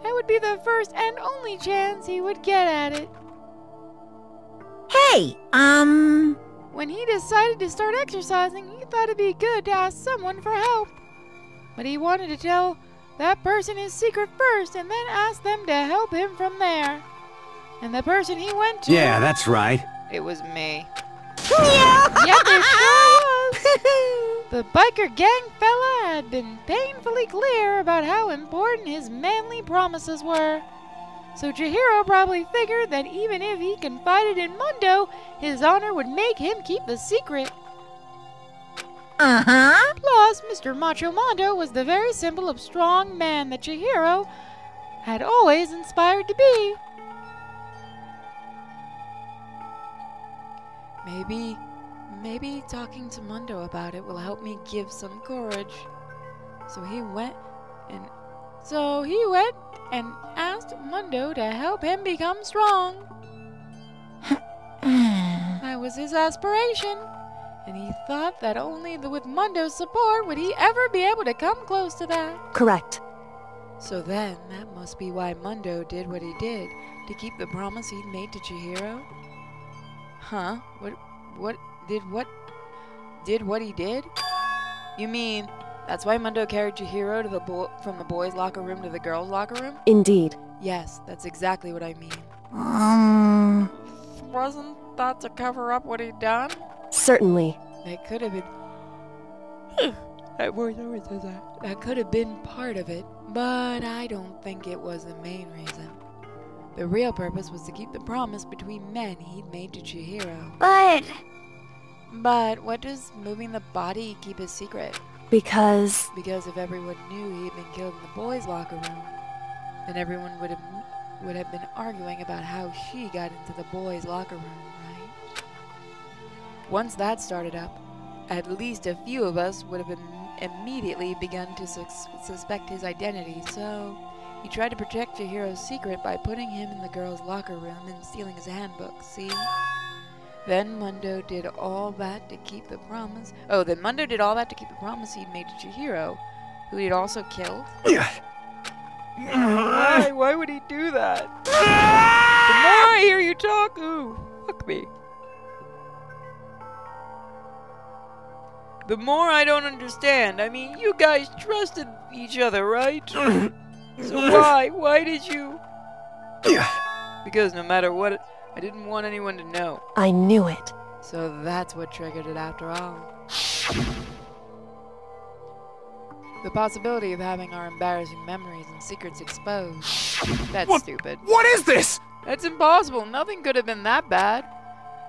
that would be the first and only chance he would get at it. Hey, When he decided to start exercising, he thought it'd be good to ask someone for help. But he wanted to tell that person his secret first and then ask them to help him from there. And the person he went to... Yeah, that's right. It was me. Yep, it sure was. The biker gang fella had been painfully clear about how important his manly promises were. So Chihiro probably figured that even if he confided in Mondo, his honor would make him keep the secret. Uh-huh. Plus, Mr. Macho Mondo was the very symbol of strong man that Chihiro had always inspired to be. Maybe talking to Mundo about it will help me give some courage. So he went and asked Mundo to help him become strong. That was his aspiration, and he thought that only with Mundo's support would he ever be able to come close to that. Correct. So then, that must be why Mundo did what he did, to keep the promise he'd made to Chihiro? Huh? What he did? You mean, that's why Mundo carried Chihiro to from the boys' locker room to the girls' locker room? Indeed. Yes, that's exactly what I mean. Wasn't that to cover up what he'd done? Certainly. That could have been... That voice always says that. That could have been part of it, but I don't think it was the main reason. The real purpose was to keep the promise between men he'd made to Chihiro. But what does moving the body keep a secret? Because if everyone knew he'd been killed in the boys' locker room, then everyone would have been arguing about how she got into the boys' locker room, right? Once that started up, at least a few of us would have immediately begun to suspect his identity, so he tried to protect Chihiro's secret by putting him in the girls' locker room and stealing his handbook, see? Then Mundo did all that to keep the promise. Oh, then Mundo did all that to keep the promise he'd made to Chihiro, who he'd also killed. Why would he do that? The more I hear you talk, ooh, fuck me. The more I don't understand. I mean, you guys trusted each other, right? So why? Why did you? Because no matter what, I didn't want anyone to know. I knew it. So that's what triggered it after all. The possibility of having our embarrassing memories and secrets exposed. That's stupid. What is this? That's impossible. Nothing could have been that bad.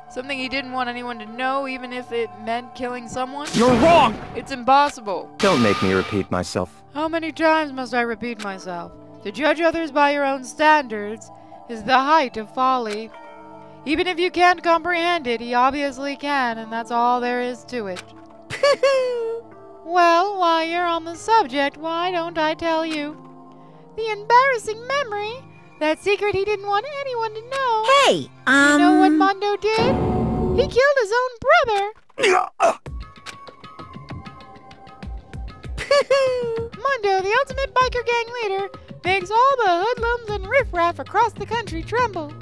Something he didn't want anyone to know, even if it meant killing someone? You're wrong! It's impossible. Don't make me repeat myself. How many times must I repeat myself? To judge others by your own standards is the height of folly. Even if you can't comprehend it, he obviously can, and that's all there is to it. Well, while you're on the subject, why don't I tell you? The embarrassing memory, that secret he didn't want anyone to know. Hey, You know what Mundo did? He killed his own brother. Mundo, the ultimate biker gang leader, makes all the hoodlums and riffraff across the country tremble.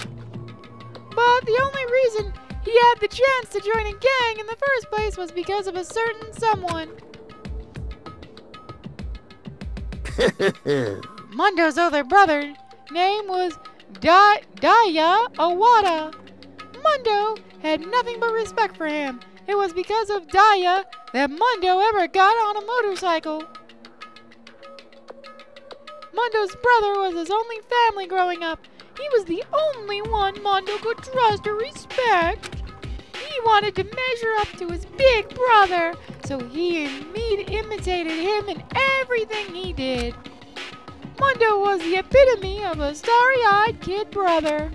But the only reason he had the chance to join a gang in the first place was because of a certain someone. Mundo's other brother name was Daya Awada. Mundo had nothing but respect for him. It was because of Daya that Mundo ever got on a motorcycle. Mundo's brother was his only family growing up. He was the only one Mundo could trust or respect. He wanted to measure up to his big brother, so he imitated him in everything he did. Mundo was the epitome of a starry-eyed kid brother.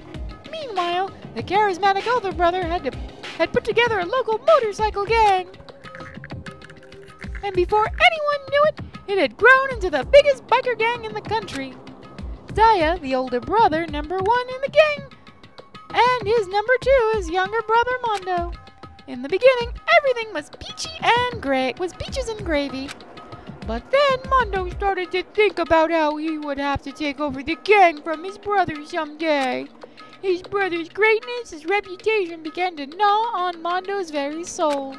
Meanwhile, the charismatic older brother had put together a local motorcycle gang. And before anyone knew it, it had grown into the biggest biker gang in the country. Daya, the older brother, #1 in the gang, and his #2 is younger brother Mundo. In the beginning, everything was peaches and gravy. But then Mundo started to think about how he would have to take over the gang from his brother someday. His brother's greatness, his reputation began to gnaw on Mundo's very soul.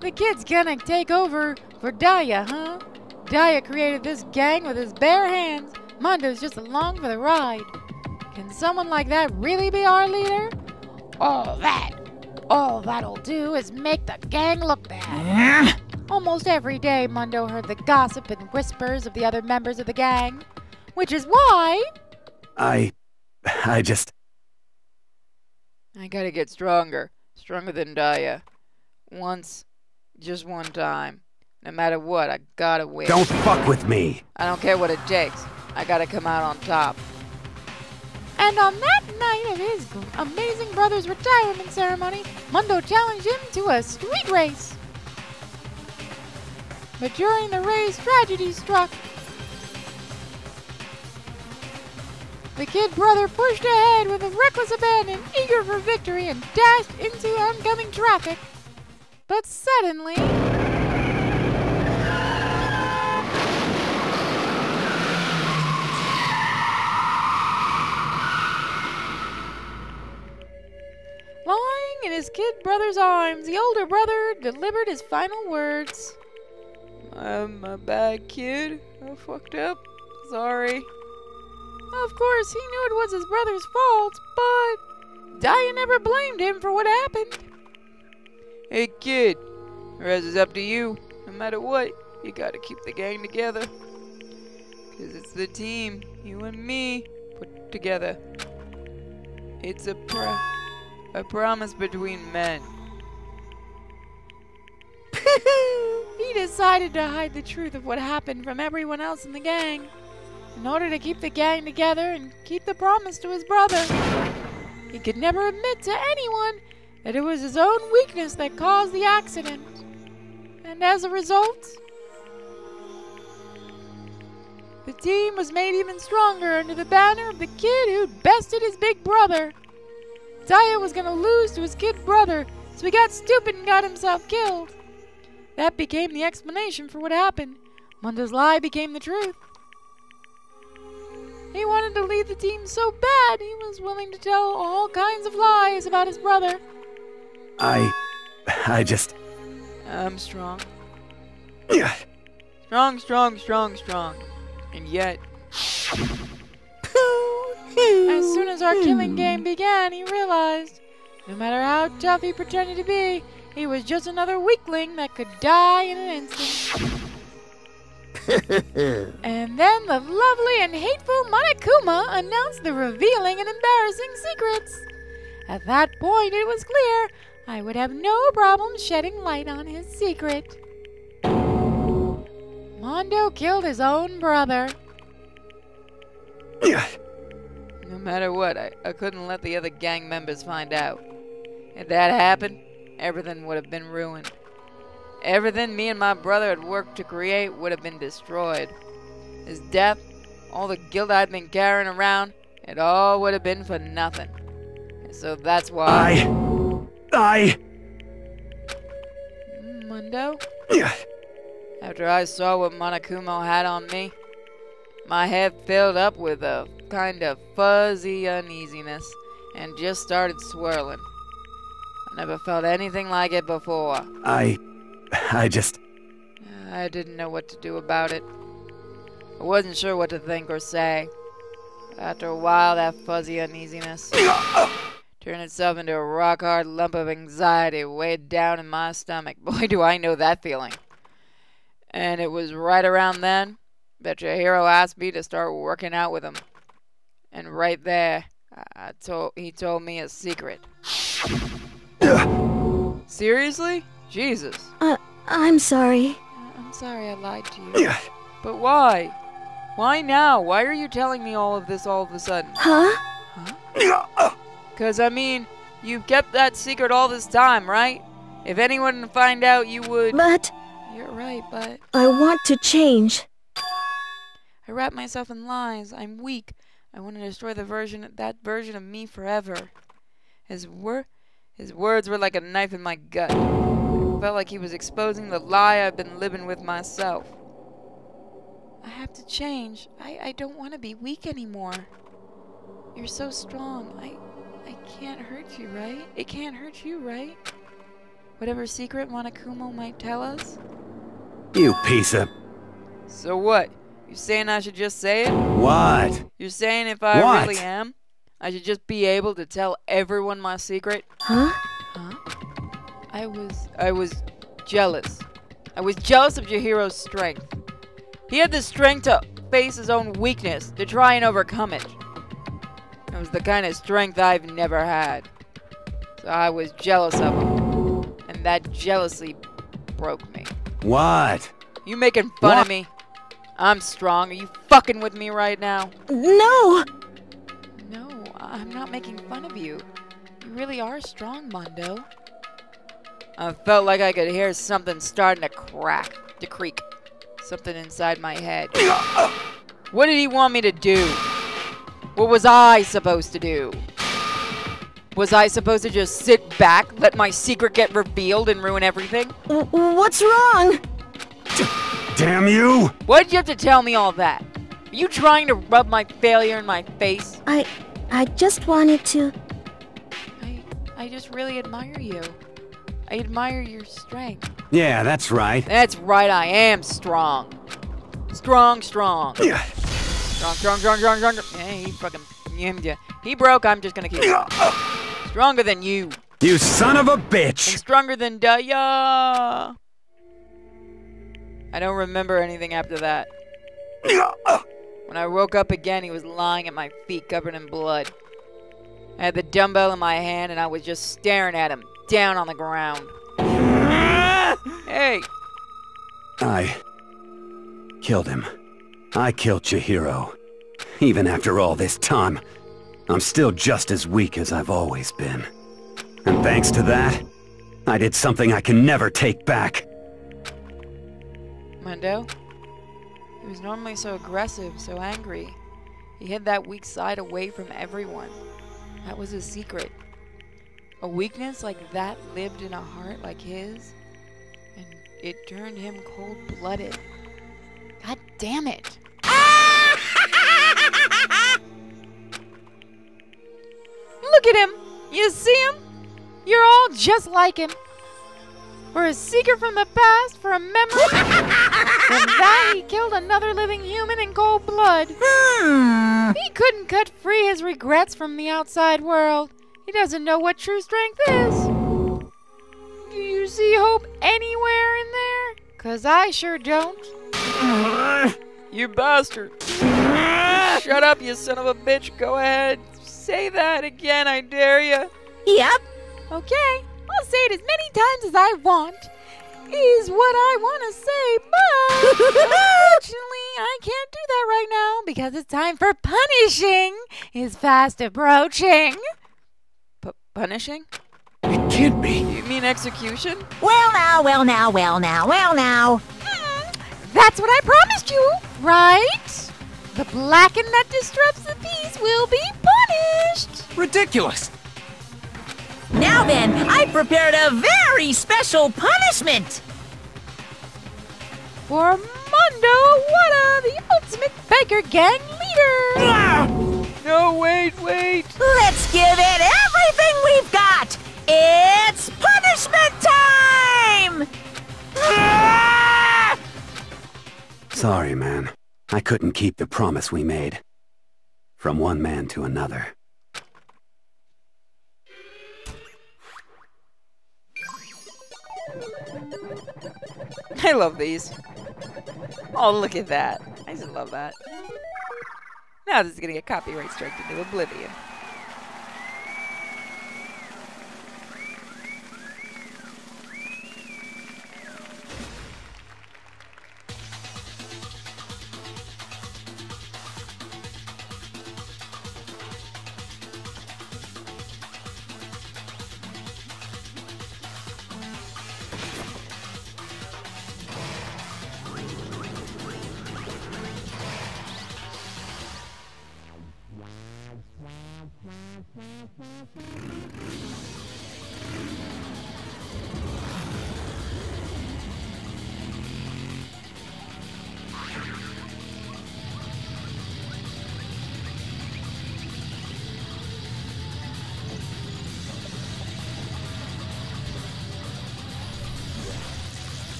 The kid's gonna take over for Daya, huh? Daya created this gang with his bare hands. Mundo's just along for the ride. Can someone like that really be our leader? All that'll do is make the gang look bad. Almost every day, Mundo heard the gossip and whispers of the other members of the gang, which is why... I gotta get stronger. Stronger than Daya. Just one time. No matter what, I gotta win. Don't fuck with me. I don't care what it takes. I gotta come out on top. And on that night of his amazing brother's retirement ceremony, Mundo challenged him to a street race. But during the race, tragedy struck. The kid brother pushed ahead with a reckless abandon, eager for victory, and dashed into oncoming traffic. But suddenly... lying in his kid brother's arms, the older brother delivered his final words. My bad, kid. I fucked up. Sorry. Of course, he knew it was his brother's fault, but Dayne never blamed him for what happened. Hey, kid. The rest is up to you. No matter what, you gotta keep the gang together. 'Cause it's the team, you and me, put together. It's a promise between men. He decided to hide the truth of what happened from everyone else in the gang, in order to keep the gang together and keep the promise to his brother. He could never admit to anyone that it was his own weakness that caused the accident. And as a result, the team was made even stronger under the banner of the kid who'd bested his big brother. Dayne was gonna lose to his kid brother, so he got stupid and got himself killed. That became the explanation for what happened. Mundo's lie became the truth. He wanted to lead the team so bad, he was willing to tell all kinds of lies about his brother. I just... I'm strong. Yeah. Strong. And yet... As soon as our killing game began, he realized, no matter how tough he pretended to be, he was just another weakling that could die in an instant. And then the lovely and hateful Monokuma announced the revealing and embarrassing secrets. At that point, it was clear I would have no problem shedding light on his secret. Mondo killed his own brother. No matter what, I couldn't let the other gang members find out. If that happened, everything would have been ruined. Everything me and my brother had worked to create would have been destroyed. His death, all the guilt I'd been carrying around, it all would have been for nothing. And so that's why... Mundo? After I saw what Monokuma had on me, my head filled up with a kind of fuzzy uneasiness and just started swirling. I never felt anything like it before. I just... I didn't know what to do about it. I wasn't sure what to think or say. After a while, that fuzzy uneasiness turned itself into a rock-hard lump of anxiety way down in my stomach. Boy, do I know that feeling. And it was right around then that Chihiro asked me to start working out with him. And right there, he told me a secret. Seriously? Jesus. I'm sorry. I'm sorry I lied to you. But why? Why now? Why are you telling me all of this all of a sudden? Huh? 'Cause, I mean, you've kept that secret all this time, right? If anyone would find out, you would... But... You're right, but... I want to change. I wrap myself in lies. I'm weak. I want to destroy that version of me forever. His words were like a knife in my gut. I felt like he was exposing the lie I've been living with myself. I have to change. I don't want to be weak anymore. You're so strong. I can't hurt you, right? It can't hurt you, right? Whatever secret Monokuma might tell us? You piece of... So what? You saying I should just say it? What? You're saying if I really am, I should just be able to tell everyone my secret? Huh? I was jealous. I was jealous of Chihiro's strength. He had the strength to face his own weakness, to try and overcome it. It was the kind of strength I've never had. So I was jealous of him. And that jealousy broke me. What? You making fun of me? I'm strong. Are you fucking with me right now? No! No, I'm not making fun of you. You really are strong, Mondo. I felt like I could hear something starting to creak. Something inside my head. What did he want me to do? What was I supposed to do? Was I supposed to just sit back, let my secret get revealed and ruin everything? What's wrong? Damn you! Why'd you have to tell me all that? Are you trying to rub my failure in my face? I just wanted to... I just really admire you. I admire your strength. Yeah, that's right. That's right, I am strong. Strong. Yeah. Strong. Yeah, he fucking yimmed ya. He broke, I'm just gonna keep stronger than you. You son of a bitch! And stronger than Daya. I don't remember anything after that. When I woke up again, he was lying at my feet covered in blood. I had the dumbbell in my hand and I was just staring at him, down on the ground. Hey! I killed him. I killed Chihiro. Even after all this time, I'm still just as weak as I've always been. And thanks to that, I did something I can never take back. Mondo? He was normally so aggressive, so angry. He hid that weak side away from everyone. That was his secret. A weakness like that lived in a heart like his, and it turned him cold-blooded. God damn it. Look at him! You see him? You're all just like him. For a secret from the past, for a memory. From that, he killed another living human in cold blood. He couldn't cut free his regrets from the outside world. He doesn't know what true strength is. Do you see hope anywhere in there? 'Cause I sure don't. You bastard. Shut up, you son of a bitch. Go ahead. Say that again, I dare you. Yep. Okay. I'll say it as many times as I want, is what I want to say, but unfortunately, I can't do that right now because it's time for punishing is fast approaching. Punishing? It can't be. You mean execution? Well now. That's what I promised you, right? The blackened that disrupts the peace will be punished. Ridiculous. Now then, I prepared a very special punishment! For Mondo Wada, the ultimate biker gang leader! No, wait. Let's give it everything we've got! It's punishment time! Sorry, man. I couldn't keep the promise we made. From one man to another. I love these. Oh, look at that. I just love that. Now this is gonna get copyright striked into oblivion.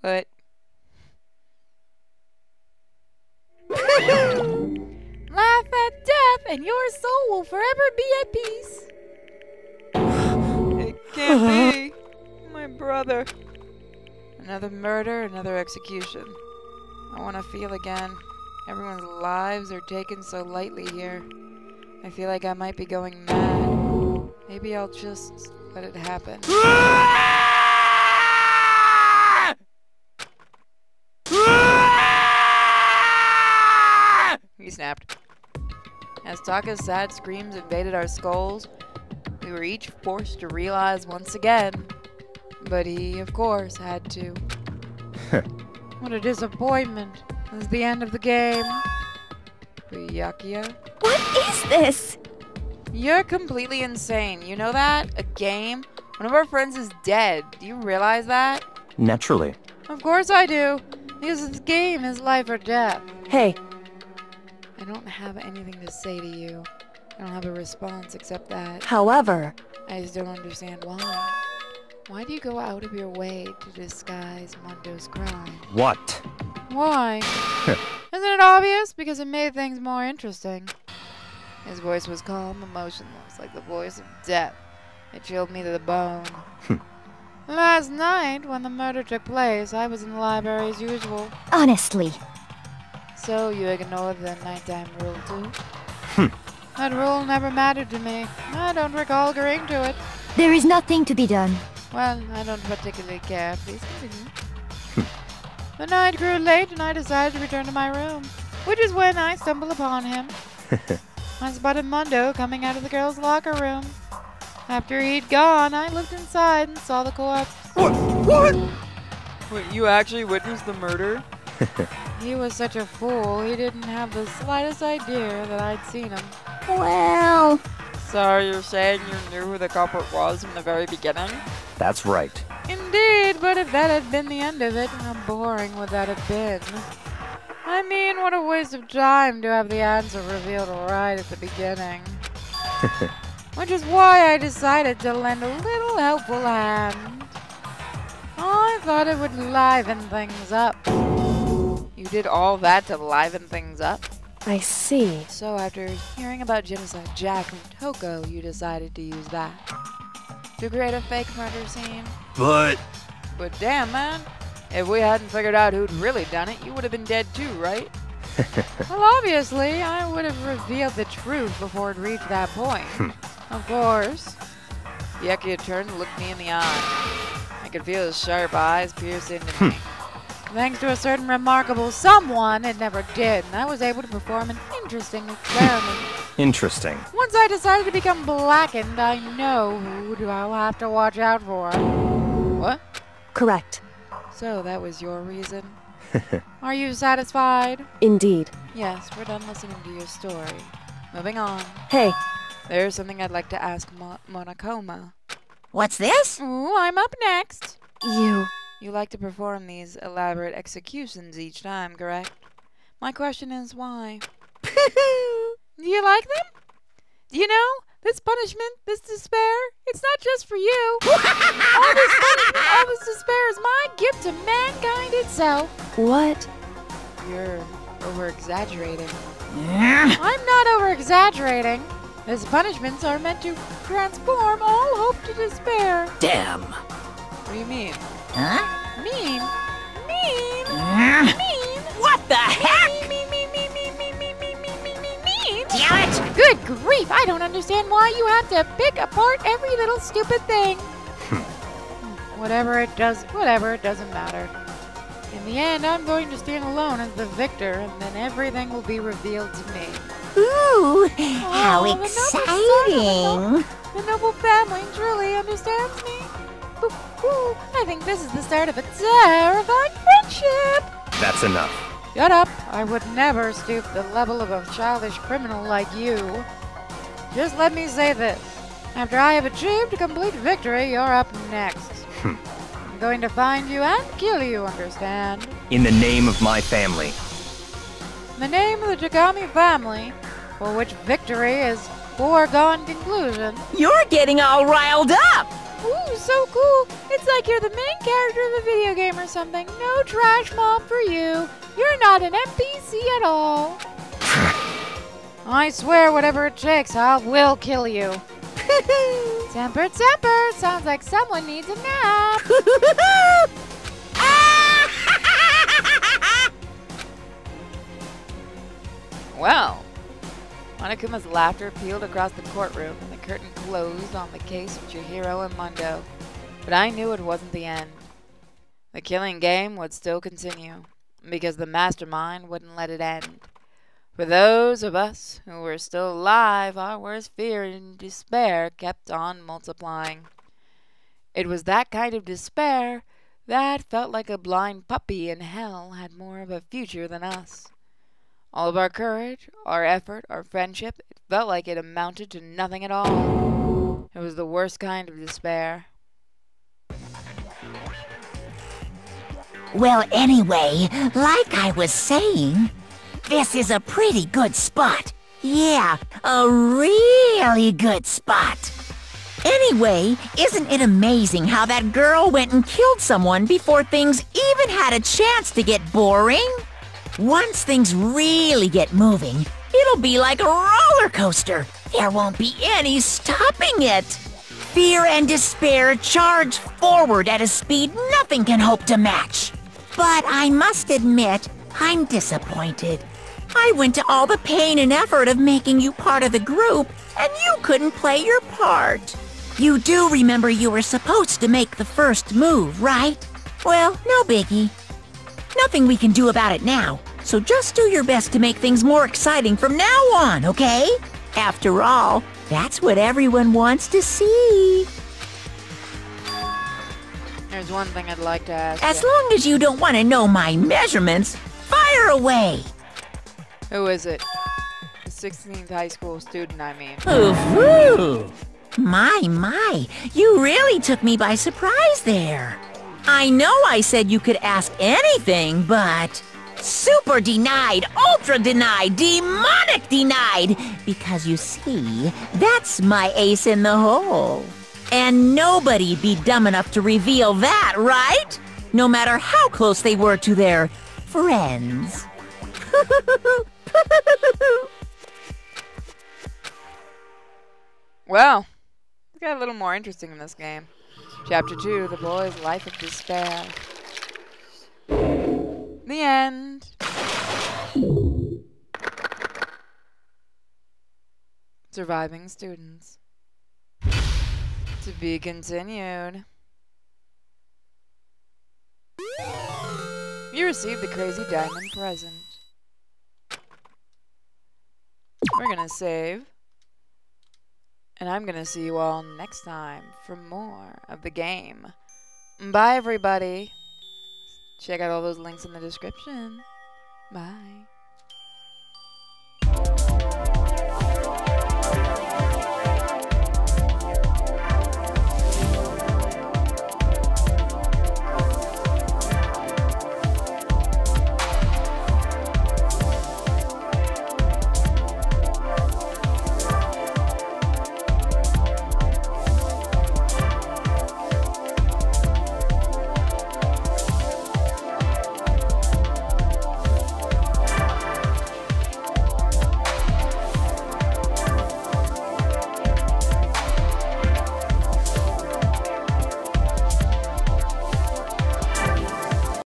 What? Laugh at death, and your soul will forever be at peace. It can't be. My brother. Another murder, another execution. I want to feel again. Everyone's lives are taken so lightly here. I feel like I might be going mad. Maybe I'll just let it happen. He snapped. As Taka's sad screams invaded our skulls, we were each forced to realize once again. But he, of course, had to. What a disappointment. This is the end of the game. Byakuya? What is this? You're completely insane. You know that? A game? One of our friends is dead. Do you realize that? Naturally. Of course I do. Because this game is life or death. Hey. I don't have anything to say to you. I don't have a response except that. However, I just don't understand why. Why do you go out of your way to disguise Mondo's crime? What? Why? Isn't it obvious? Because it made things more interesting. His voice was calm, emotionless, like the voice of death. It chilled me to the bone. Last night, when the murder took place, I was in the library as usual. Honestly. So you ignored the nighttime rule too? That rule never mattered to me. I don't recall agreeing to it. There is nothing to be done. Well, I don't particularly care. Please continue. The night grew late and I decided to return to my room, which is when I stumbled upon him. I spotted Mondo coming out of the girls' locker room. After he'd gone, I looked inside and saw the corpse. What? Wait, you actually witnessed the murder? He was such a fool, he didn't have the slightest idea that I'd seen him. Well... So you're saying you knew who the culprit was from the very beginning? That's right. Indeed, but if that had been the end of it, how boring would that have been? I mean, what a waste of time to have the answer revealed right at the beginning. Which is why I decided to lend a little helpful hand. I thought it would liven things up. You did all that to liven things up? I see. So after hearing about Genocide Jack from Toko, you decided to use that to create a fake murder scene? But damn, man. If we hadn't figured out who'd really done it, you would have been dead too, right? Well, obviously, I would have revealed the truth before it reached that point. Of course. Byakuya turned and looked me in the eye. I could feel his sharp eyes pierce into me. Thanks to a certain remarkable someone, it never did, and I was able to perform an interesting experiment. Interesting. Once I decided to become blackened, I know who I'll have to watch out for. What? Correct. So that was your reason? Are you satisfied? Indeed. Yes, we're done listening to your story. Moving on. Hey. There's something I'd like to ask Monokoma. What's this? Ooh, I'm up next. You like to perform these elaborate executions each time, correct? My question is why? Do you like them? Do you know, this punishment, this despair, it's not just for you. All this punishment, all this despair is my gift to mankind itself. What? You're over-exaggerating. I'm not over-exaggerating. These punishments are meant to transform all hope to despair. Damn. What do you mean? Huh? Mean? What the heck? Damn it! Good grief, I don't understand why you have to pick apart every little stupid thing. Whatever, it doesn't matter. In the end, I'm going to stand alone as the victor, and then everything will be revealed to me. Ooh, how exciting! The noble family truly understands me. Ooh, I think this is the start of a terrifying friendship. That's enough. Shut up. I would never stoop to the level of a childish criminal like you. Just let me say this. After I have achieved a complete victory, you're up next. I'm going to find you and kill you, understand? In the name of my family. In the name of the Takami family, for which victory is foregone conclusion. You're getting all riled up! Ooh, so cool. It's like you're you're the main character of a video game or something. No trash mob for you. You're not an NPC at all. I swear, whatever it takes, I will kill you. Tempered, tempered. Sounds like someone needs a nap. Well, Monokuma's laughter peeled across the courtroom and the curtain closed on the case of Chihiro and Mundo. But I knew it wasn't the end. The killing game would still continue, because the mastermind wouldn't let it end. For those of us who were still alive, our worst fear and despair kept on multiplying. It was that kind of despair that felt like a blind puppy in hell had more of a future than us. All of our courage, our effort, our friendship, it felt like it amounted to nothing at all. It was the worst kind of despair. Well, anyway, like I was saying, this is a pretty good spot. Yeah, a really good spot. Anyway, isn't it amazing how that girl went and killed someone before things even had a chance to get boring? Once things really get moving, it'll be like a roller coaster. There won't be any stopping it. Fear and despair charge forward at a speed nothing can hope to match. But I must admit, I'm disappointed. I went to all the pain and effort of making you part of the group, and you couldn't play your part. You do remember you were supposed to make the first move, right? Well, no biggie. Nothing we can do about it now, so just do your best to make things more exciting from now on, okay? After all, that's what everyone wants to see. There's one thing I'd like to ask As you. long as you don't want to know my measurements, fire away! Who is it? The 16th high school student, I mean. Ooh, my, you really took me by surprise there. I know I said you could ask anything, but... Super denied, ultra denied, demonic denied! Because you see, that's my ace in the hole. And nobody'd be dumb enough to reveal that, right? No matter how close they were to their friends. Well, it got a little more interesting in this game. Chapter 2, The Boy's Life of Despair. The end. Surviving students. To be continued. You received the crazy diamond present. We're gonna save. And I'm gonna see you all next time for more of the game. Bye, everybody. Check out all those links in the description. Bye.